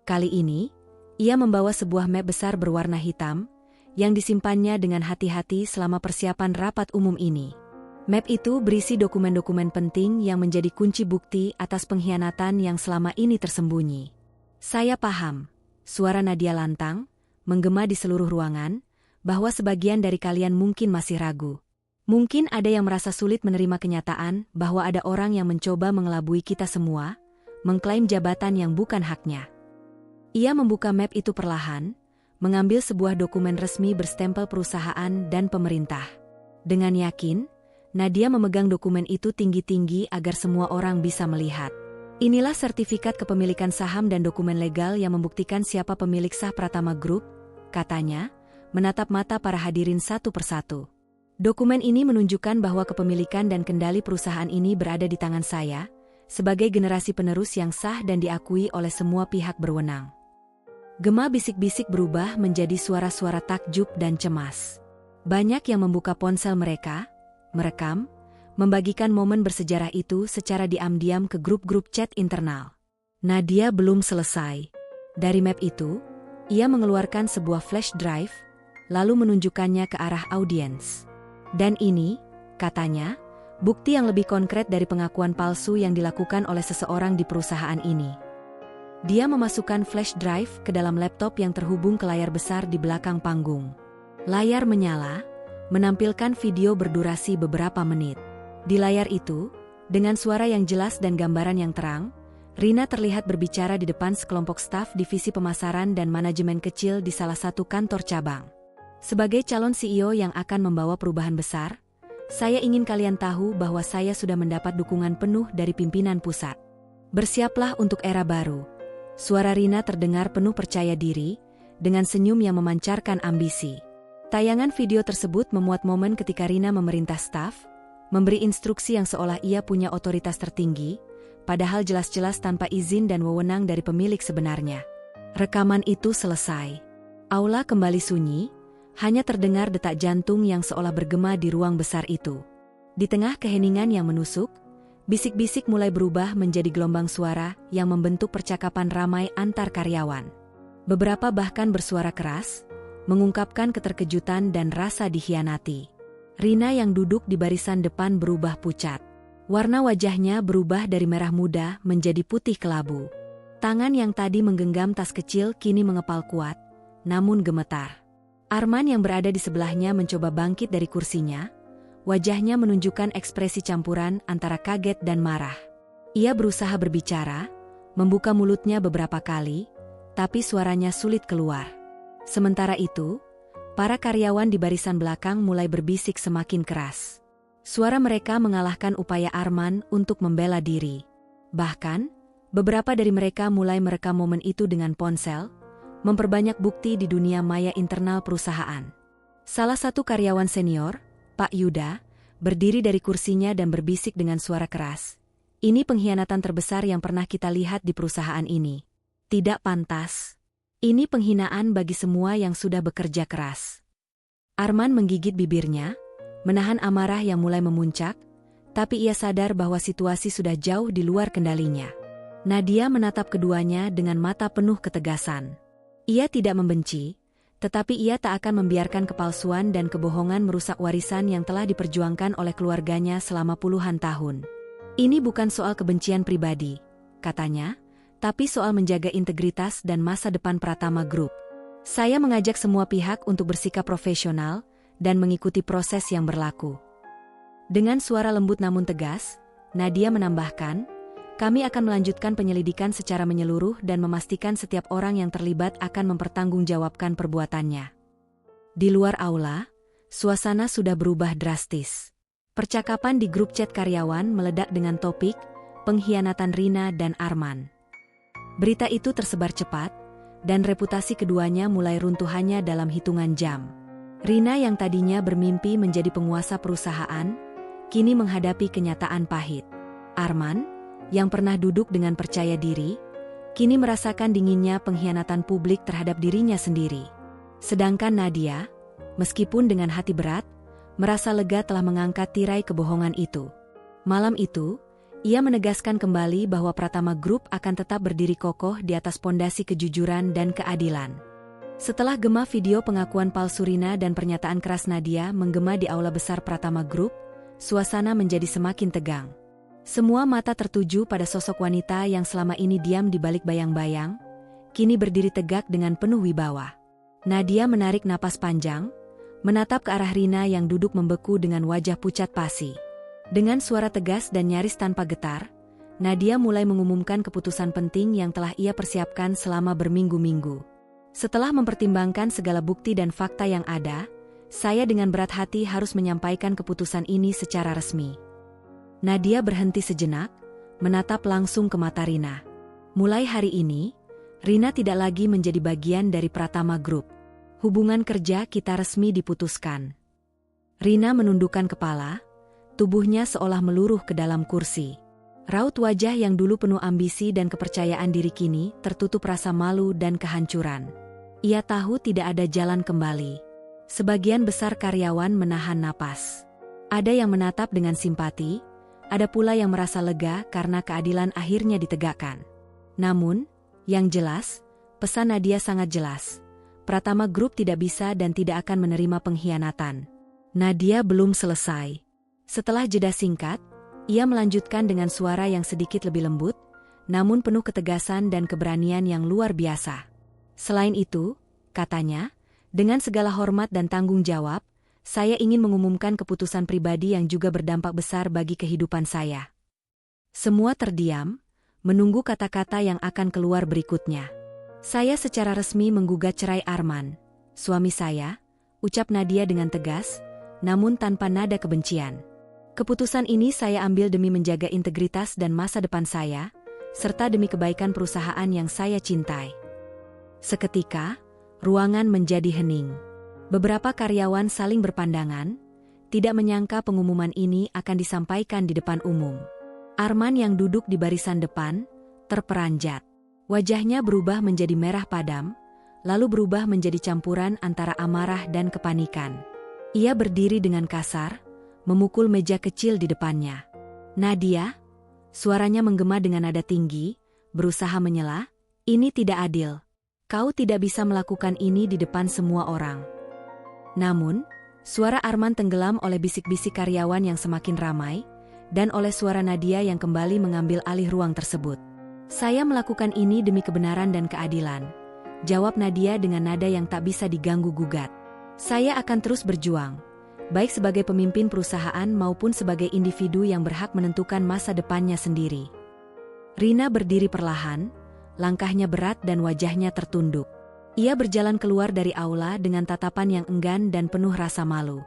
Kali ini, ia membawa sebuah map besar berwarna hitam, yang disimpannya dengan hati-hati selama persiapan rapat umum ini. Map itu berisi dokumen-dokumen penting yang menjadi kunci bukti atas pengkhianatan yang selama ini tersembunyi. Saya paham, suara Nadia lantang, menggema di seluruh ruangan, bahwa sebagian dari kalian mungkin masih ragu. Mungkin ada yang merasa sulit menerima kenyataan bahwa ada orang yang mencoba mengelabui kita semua, mengklaim jabatan yang bukan haknya. Ia membuka map itu perlahan, mengambil sebuah dokumen resmi berstempel perusahaan dan pemerintah. Dengan yakin, Nadia memegang dokumen itu tinggi-tinggi agar semua orang bisa melihat. Inilah sertifikat kepemilikan saham dan dokumen legal yang membuktikan siapa pemilik sah Pratama Group, katanya, menatap mata para hadirin satu persatu. Dokumen ini menunjukkan bahwa kepemilikan dan kendali perusahaan ini berada di tangan saya, sebagai generasi penerus yang sah dan diakui oleh semua pihak berwenang. Gema bisik-bisik berubah menjadi suara-suara takjub dan cemas. Banyak yang membuka ponsel mereka, merekam, membagikan momen bersejarah itu secara diam-diam ke grup-grup chat internal. Nadia belum selesai. Dari map itu, ia mengeluarkan sebuah flash drive, lalu menunjukkannya ke arah audiens. Dan ini, katanya, bukti yang lebih konkret dari pengakuan palsu yang dilakukan oleh seseorang di perusahaan ini. Dia memasukkan flash drive ke dalam laptop yang terhubung ke layar besar di belakang panggung. Layar menyala, menampilkan video berdurasi beberapa menit. Di layar itu, dengan suara yang jelas dan gambaran yang terang, Rina terlihat berbicara di depan sekelompok staf divisi pemasaran dan manajemen kecil di salah satu kantor cabang. Sebagai calon CEO yang akan membawa perubahan besar, saya ingin kalian tahu bahwa saya sudah mendapat dukungan penuh dari pimpinan pusat. Bersiaplah untuk era baru. Suara Rina terdengar penuh percaya diri, dengan senyum yang memancarkan ambisi. Tayangan video tersebut memuat momen ketika Rina memerintah staf, memberi instruksi yang seolah ia punya otoritas tertinggi, padahal jelas-jelas tanpa izin dan wewenang dari pemilik sebenarnya. Rekaman itu selesai. Aula kembali sunyi, hanya terdengar detak jantung yang seolah bergema di ruang besar itu. Di tengah keheningan yang menusuk, bisik-bisik mulai berubah menjadi gelombang suara yang membentuk percakapan ramai antar karyawan. Beberapa bahkan bersuara keras, mengungkapkan keterkejutan dan rasa dikhianati. Rina yang duduk di barisan depan berubah pucat. Warna wajahnya berubah dari merah muda menjadi putih kelabu. Tangan yang tadi menggenggam tas kecil kini mengepal kuat, namun gemetar. Arman yang berada di sebelahnya mencoba bangkit dari kursinya, wajahnya menunjukkan ekspresi campuran antara kaget dan marah. Ia berusaha berbicara, membuka mulutnya beberapa kali, tapi suaranya sulit keluar. Sementara itu, para karyawan di barisan belakang mulai berbisik semakin keras. Suara mereka mengalahkan upaya Arman untuk membela diri. Bahkan, beberapa dari mereka mulai merekam momen itu dengan ponsel, memperbanyak bukti di dunia maya internal perusahaan. Salah satu karyawan senior, Pak Yuda, berdiri dari kursinya dan berbisik dengan suara keras. Ini pengkhianatan terbesar yang pernah kita lihat di perusahaan ini. Tidak pantas. Ini penghinaan bagi semua yang sudah bekerja keras. Arman menggigit bibirnya, menahan amarah yang mulai memuncak, tapi ia sadar bahwa situasi sudah jauh di luar kendalinya. Nadia menatap keduanya dengan mata penuh ketegasan. Ia tidak membenci, tetapi ia tak akan membiarkan kepalsuan dan kebohongan merusak warisan yang telah diperjuangkan oleh keluarganya selama puluhan tahun. Ini bukan soal kebencian pribadi, katanya, tapi soal menjaga integritas dan masa depan Pratama Group. Saya mengajak semua pihak untuk bersikap profesional dan mengikuti proses yang berlaku. Dengan suara lembut namun tegas, Nadia menambahkan, kami akan melanjutkan penyelidikan secara menyeluruh dan memastikan setiap orang yang terlibat akan mempertanggungjawabkan perbuatannya. Di luar aula, suasana sudah berubah drastis. Percakapan di grup chat karyawan meledak dengan topik, pengkhianatan Rina dan Arman. Berita itu tersebar cepat, dan reputasi keduanya mulai runtuhannya dalam hitungan jam. Rina yang tadinya bermimpi menjadi penguasa perusahaan, kini menghadapi kenyataan pahit. Arman, yang pernah duduk dengan percaya diri, kini merasakan dinginnya pengkhianatan publik terhadap dirinya sendiri. Sedangkan Nadia, meskipun dengan hati berat, merasa lega telah mengangkat tirai kebohongan itu. Malam itu, ia menegaskan kembali bahwa Pratama Group akan tetap berdiri kokoh di atas pondasi kejujuran dan keadilan. Setelah gema video pengakuan palsu Rina dan pernyataan keras Nadia menggema di aula besar Pratama Group, suasana menjadi semakin tegang. Semua mata tertuju pada sosok wanita yang selama ini diam di balik bayang-bayang, kini berdiri tegak dengan penuh wibawa. Nadia menarik napas panjang, menatap ke arah Rina yang duduk membeku dengan wajah pucat pasi. Dengan suara tegas dan nyaris tanpa getar, Nadia mulai mengumumkan keputusan penting yang telah ia persiapkan selama berminggu-minggu. Setelah mempertimbangkan segala bukti dan fakta yang ada, saya dengan berat hati harus menyampaikan keputusan ini secara resmi. Nadia berhenti sejenak, menatap langsung ke mata Rina. Mulai hari ini, Rina tidak lagi menjadi bagian dari Pratama Group. Hubungan kerja kita resmi diputuskan. Rina menundukkan kepala, tubuhnya seolah meluruh ke dalam kursi. Raut wajah yang dulu penuh ambisi dan kepercayaan diri kini tertutup rasa malu dan kehancuran. Ia tahu tidak ada jalan kembali. Sebagian besar karyawan menahan napas. Ada yang menatap dengan simpati, ada pula yang merasa lega karena keadilan akhirnya ditegakkan. Namun, yang jelas, pesan Nadia sangat jelas. Pratama Group tidak bisa dan tidak akan menerima pengkhianatan. Nadia belum selesai. Setelah jeda singkat, ia melanjutkan dengan suara yang sedikit lebih lembut, namun penuh ketegasan dan keberanian yang luar biasa. Selain itu, katanya, dengan segala hormat dan tanggung jawab, saya ingin mengumumkan keputusan pribadi yang juga berdampak besar bagi kehidupan saya. Semua terdiam, menunggu kata-kata yang akan keluar berikutnya. Saya secara resmi menggugat cerai Arman, suami saya, ucap Nadia dengan tegas, namun tanpa nada kebencian. Keputusan ini saya ambil demi menjaga integritas dan masa depan saya, serta demi kebaikan perusahaan yang saya cintai. Seketika, ruangan menjadi hening. Beberapa karyawan saling berpandangan, tidak menyangka pengumuman ini akan disampaikan di depan umum. Arman yang duduk di barisan depan, terperanjat. Wajahnya berubah menjadi merah padam, lalu berubah menjadi campuran antara amarah dan kepanikan. Ia berdiri dengan kasar, memukul meja kecil di depannya. Nadia, suaranya menggema dengan nada tinggi, berusaha menyela, ini tidak adil. Kau tidak bisa melakukan ini di depan semua orang. Namun, suara Arman tenggelam oleh bisik-bisik karyawan yang semakin ramai, dan oleh suara Nadia yang kembali mengambil alih ruang tersebut. Saya melakukan ini demi kebenaran dan keadilan, jawab Nadia dengan nada yang tak bisa diganggu-gugat. Saya akan terus berjuang, baik sebagai pemimpin perusahaan maupun sebagai individu yang berhak menentukan masa depannya sendiri. Rina berdiri perlahan, langkahnya berat dan wajahnya tertunduk. Ia berjalan keluar dari aula dengan tatapan yang enggan dan penuh rasa malu.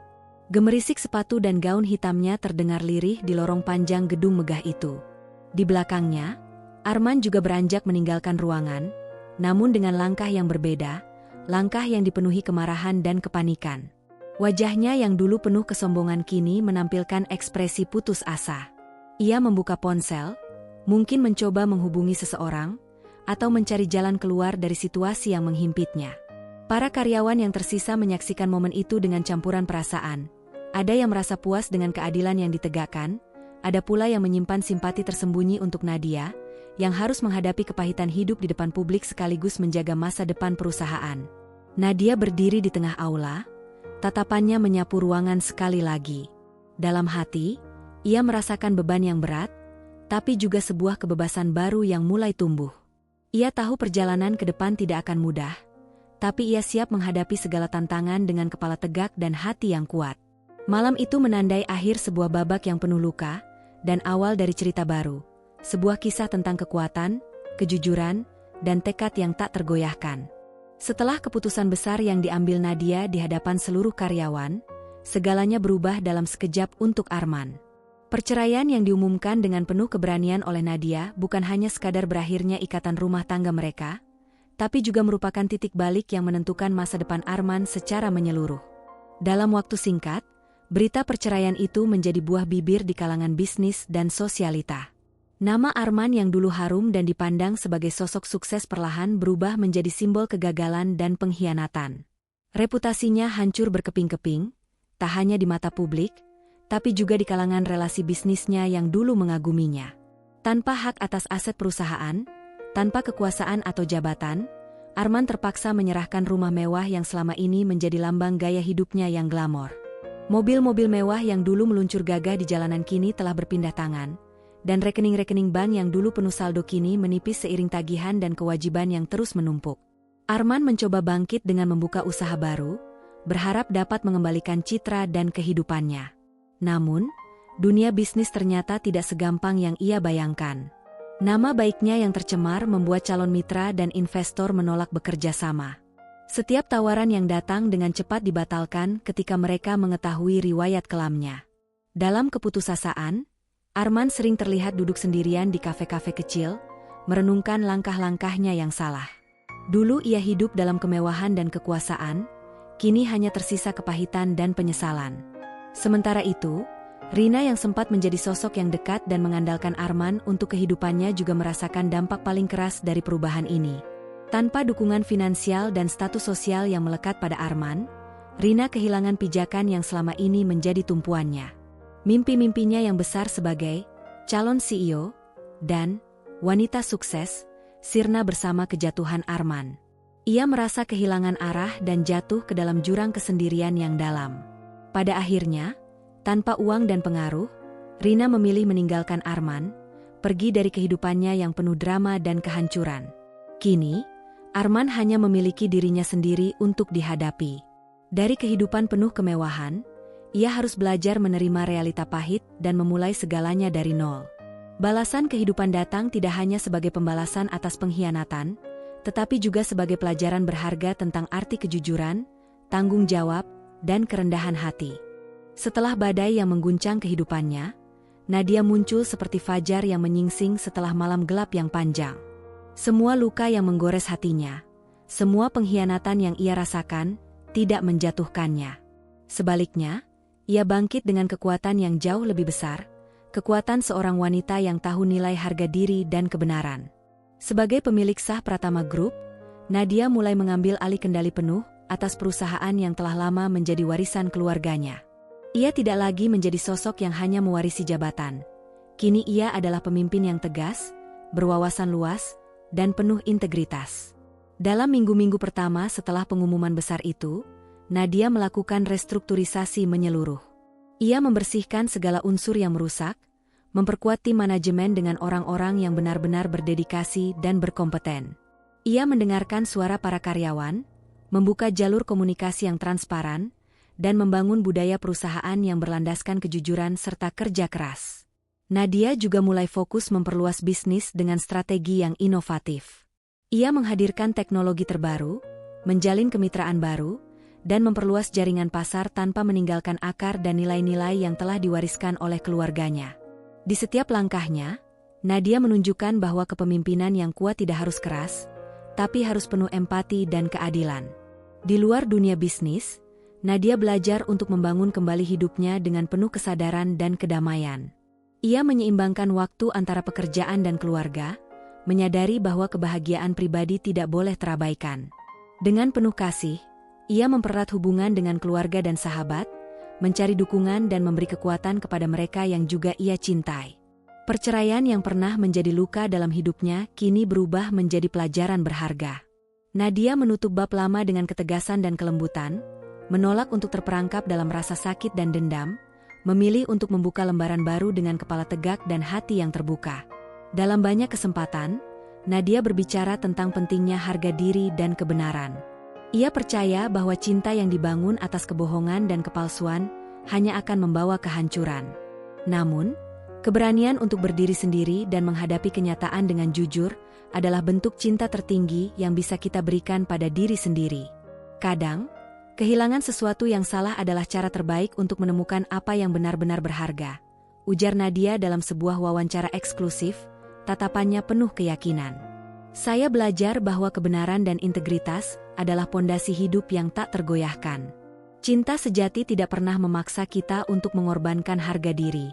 Gemerisik sepatu dan gaun hitamnya terdengar lirih di lorong panjang gedung megah itu. Di belakangnya, Arman juga beranjak meninggalkan ruangan, namun dengan langkah yang berbeda, langkah yang dipenuhi kemarahan dan kepanikan. Wajahnya yang dulu penuh kesombongan kini menampilkan ekspresi putus asa. Ia membuka ponsel, mungkin mencoba menghubungi seseorang, atau mencari jalan keluar dari situasi yang menghimpitnya. Para karyawan yang tersisa menyaksikan momen itu dengan campuran perasaan. Ada yang merasa puas dengan keadilan yang ditegakkan, ada pula yang menyimpan simpati tersembunyi untuk Nadia, yang harus menghadapi kepahitan hidup di depan publik sekaligus menjaga masa depan perusahaan. Nadia berdiri di tengah aula, tatapannya menyapu ruangan sekali lagi. Dalam hati, ia merasakan beban yang berat, tapi juga sebuah kebebasan baru yang mulai tumbuh. Ia tahu perjalanan ke depan tidak akan mudah, tapi ia siap menghadapi segala tantangan dengan kepala tegak dan hati yang kuat. Malam itu menandai akhir sebuah babak yang penuh luka, dan awal dari cerita baru. Sebuah kisah tentang kekuatan, kejujuran, dan tekad yang tak tergoyahkan. Setelah keputusan besar yang diambil Nadia di hadapan seluruh karyawan, segalanya berubah dalam sekejap untuk Arman. Perceraian yang diumumkan dengan penuh keberanian oleh Nadia bukan hanya sekadar berakhirnya ikatan rumah tangga mereka, tapi juga merupakan titik balik yang menentukan masa depan Arman secara menyeluruh. Dalam waktu singkat, berita perceraian itu menjadi buah bibir di kalangan bisnis dan sosialita. Nama Arman yang dulu harum dan dipandang sebagai sosok sukses perlahan berubah menjadi simbol kegagalan dan pengkhianatan. Reputasinya hancur berkeping-keping, tak hanya di mata publik, tapi juga di kalangan relasi bisnisnya yang dulu mengaguminya. Tanpa hak atas aset perusahaan, tanpa kekuasaan atau jabatan, Arman terpaksa menyerahkan rumah mewah yang selama ini menjadi lambang gaya hidupnya yang glamor. Mobil-mobil mewah yang dulu meluncur gagah di jalanan kini telah berpindah tangan, dan rekening-rekening bank yang dulu penuh saldo kini menipis seiring tagihan dan kewajiban yang terus menumpuk. Arman mencoba bangkit dengan membuka usaha baru, berharap dapat mengembalikan citra dan kehidupannya. Namun, dunia bisnis ternyata tidak segampang yang ia bayangkan. Nama baiknya yang tercemar membuat calon mitra dan investor menolak bekerja sama. Setiap tawaran yang datang dengan cepat dibatalkan ketika mereka mengetahui riwayat kelamnya. Dalam keputusasaan, Arman sering terlihat duduk sendirian di kafe-kafe kecil, merenungkan langkah-langkahnya yang salah. Dulu ia hidup dalam kemewahan dan kekuasaan, kini hanya tersisa kepahitan dan penyesalan. Sementara itu, Rina yang sempat menjadi sosok yang dekat dan mengandalkan Arman untuk kehidupannya juga merasakan dampak paling keras dari perubahan ini. Tanpa dukungan finansial dan status sosial yang melekat pada Arman, Rina kehilangan pijakan yang selama ini menjadi tumpuannya. Mimpi-mimpinya yang besar sebagai calon CEO dan wanita sukses sirna bersama kejatuhan Arman. Ia merasa kehilangan arah dan jatuh ke dalam jurang kesendirian yang dalam. Pada akhirnya, tanpa uang dan pengaruh, Rina memilih meninggalkan Arman, pergi dari kehidupannya yang penuh drama dan kehancuran. Kini, Arman hanya memiliki dirinya sendiri untuk dihadapi. Dari kehidupan penuh kemewahan, ia harus belajar menerima realita pahit dan memulai segalanya dari nol. Balasan kehidupan datang tidak hanya sebagai pembalasan atas pengkhianatan, tetapi juga sebagai pelajaran berharga tentang arti kejujuran, tanggung jawab, dan kerendahan hati. Setelah badai yang mengguncang kehidupannya, Nadia muncul seperti fajar yang menyingsing setelah malam gelap yang panjang. Semua luka yang menggores hatinya, semua pengkhianatan yang ia rasakan, tidak menjatuhkannya. Sebaliknya, ia bangkit dengan kekuatan yang jauh lebih besar, kekuatan seorang wanita yang tahu nilai harga diri dan kebenaran. Sebagai pemilik sah Pratama Group, Nadia mulai mengambil alih kendali penuh atas perusahaan yang telah lama menjadi warisan keluarganya. Ia tidak lagi menjadi sosok yang hanya mewarisi jabatan. Kini ia adalah pemimpin yang tegas, berwawasan luas, dan penuh integritas. Dalam minggu-minggu pertama setelah pengumuman besar itu, Nadia melakukan restrukturisasi menyeluruh. Ia membersihkan segala unsur yang merusak, memperkuat tim manajemen dengan orang-orang yang benar-benar berdedikasi dan berkompeten. Ia mendengarkan suara para karyawan, membuka jalur komunikasi yang transparan, dan membangun budaya perusahaan yang berlandaskan kejujuran serta kerja keras. Nadia juga mulai fokus memperluas bisnis dengan strategi yang inovatif. Ia menghadirkan teknologi terbaru, menjalin kemitraan baru, dan memperluas jaringan pasar tanpa meninggalkan akar dan nilai-nilai yang telah diwariskan oleh keluarganya. Di setiap langkahnya, Nadia menunjukkan bahwa kepemimpinan yang kuat tidak harus keras, tapi harus penuh empati dan keadilan. Di luar dunia bisnis, Nadia belajar untuk membangun kembali hidupnya dengan penuh kesadaran dan kedamaian. Ia menyeimbangkan waktu antara pekerjaan dan keluarga, menyadari bahwa kebahagiaan pribadi tidak boleh terabaikan. Dengan penuh kasih, ia mempererat hubungan dengan keluarga dan sahabat, mencari dukungan dan memberi kekuatan kepada mereka yang juga ia cintai. Perceraian yang pernah menjadi luka dalam hidupnya kini berubah menjadi pelajaran berharga. Nadia menutup bab lama dengan ketegasan dan kelembutan, menolak untuk terperangkap dalam rasa sakit dan dendam, memilih untuk membuka lembaran baru dengan kepala tegak dan hati yang terbuka. Dalam banyak kesempatan, Nadia berbicara tentang pentingnya harga diri dan kebenaran. Ia percaya bahwa cinta yang dibangun atas kebohongan dan kepalsuan hanya akan membawa kehancuran. Namun, keberanian untuk berdiri sendiri dan menghadapi kenyataan dengan jujur adalah bentuk cinta tertinggi yang bisa kita berikan pada diri sendiri. Kadang, kehilangan sesuatu yang salah adalah cara terbaik untuk menemukan apa yang benar-benar berharga, ujar Nadia dalam sebuah wawancara eksklusif, tatapannya penuh keyakinan. Saya belajar bahwa kebenaran dan integritas adalah pondasi hidup yang tak tergoyahkan. Cinta sejati tidak pernah memaksa kita untuk mengorbankan harga diri.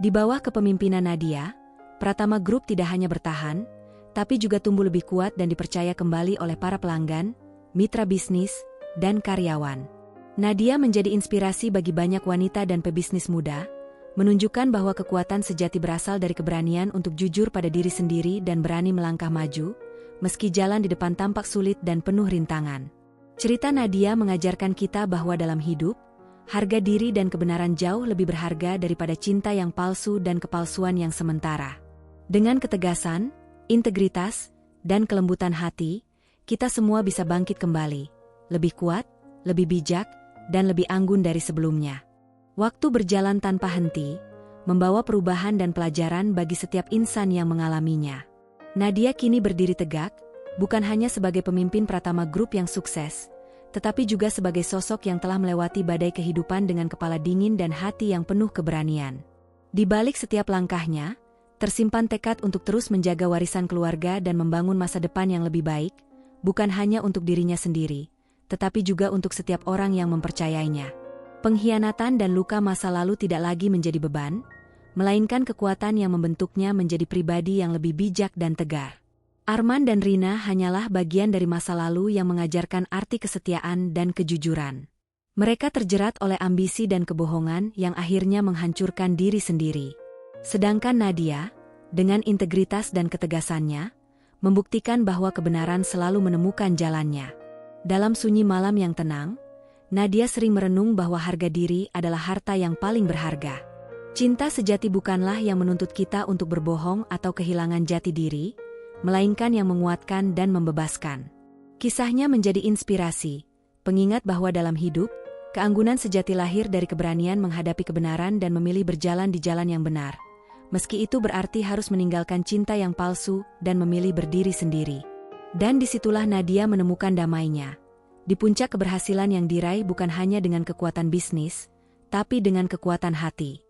Di bawah kepemimpinan Nadia, Pratama Group tidak hanya bertahan, tapi juga tumbuh lebih kuat dan dipercaya kembali oleh para pelanggan, mitra bisnis, dan karyawan. Nadia menjadi inspirasi bagi banyak wanita dan pebisnis muda, menunjukkan bahwa kekuatan sejati berasal dari keberanian untuk jujur pada diri sendiri dan berani melangkah maju, meski jalan di depan tampak sulit dan penuh rintangan. Cerita Nadia mengajarkan kita bahwa dalam hidup, harga diri dan kebenaran jauh lebih berharga daripada cinta yang palsu dan kepalsuan yang sementara. Dengan ketegasan, integritas, dan kelembutan hati, kita semua bisa bangkit kembali, lebih kuat, lebih bijak, dan lebih anggun dari sebelumnya. Waktu berjalan tanpa henti, membawa perubahan dan pelajaran bagi setiap insan yang mengalaminya. Nadia kini berdiri tegak, bukan hanya sebagai pemimpin Pratama Group yang sukses, tetapi juga sebagai sosok yang telah melewati badai kehidupan dengan kepala dingin dan hati yang penuh keberanian. Di balik setiap langkahnya, tersimpan tekad untuk terus menjaga warisan keluarga dan membangun masa depan yang lebih baik, bukan hanya untuk dirinya sendiri, tetapi juga untuk setiap orang yang mempercayainya. Pengkhianatan dan luka masa lalu tidak lagi menjadi beban, melainkan kekuatan yang membentuknya menjadi pribadi yang lebih bijak dan tegar. Arman dan Rina hanyalah bagian dari masa lalu yang mengajarkan arti kesetiaan dan kejujuran. Mereka terjerat oleh ambisi dan kebohongan yang akhirnya menghancurkan diri sendiri. Sedangkan Nadia, dengan integritas dan ketegasannya, membuktikan bahwa kebenaran selalu menemukan jalannya. Dalam sunyi malam yang tenang, Nadia sering merenung bahwa harga diri adalah harta yang paling berharga. Cinta sejati bukanlah yang menuntut kita untuk berbohong atau kehilangan jati diri, melainkan yang menguatkan dan membebaskan. Kisahnya menjadi inspirasi, pengingat bahwa dalam hidup, keanggunan sejati lahir dari keberanian menghadapi kebenaran dan memilih berjalan di jalan yang benar. Meski itu berarti harus meninggalkan cinta yang palsu dan memilih berdiri sendiri. Dan disitulah Nadia menemukan damainya. Di puncak keberhasilan yang diraih bukan hanya dengan kekuatan bisnis, tapi dengan kekuatan hati.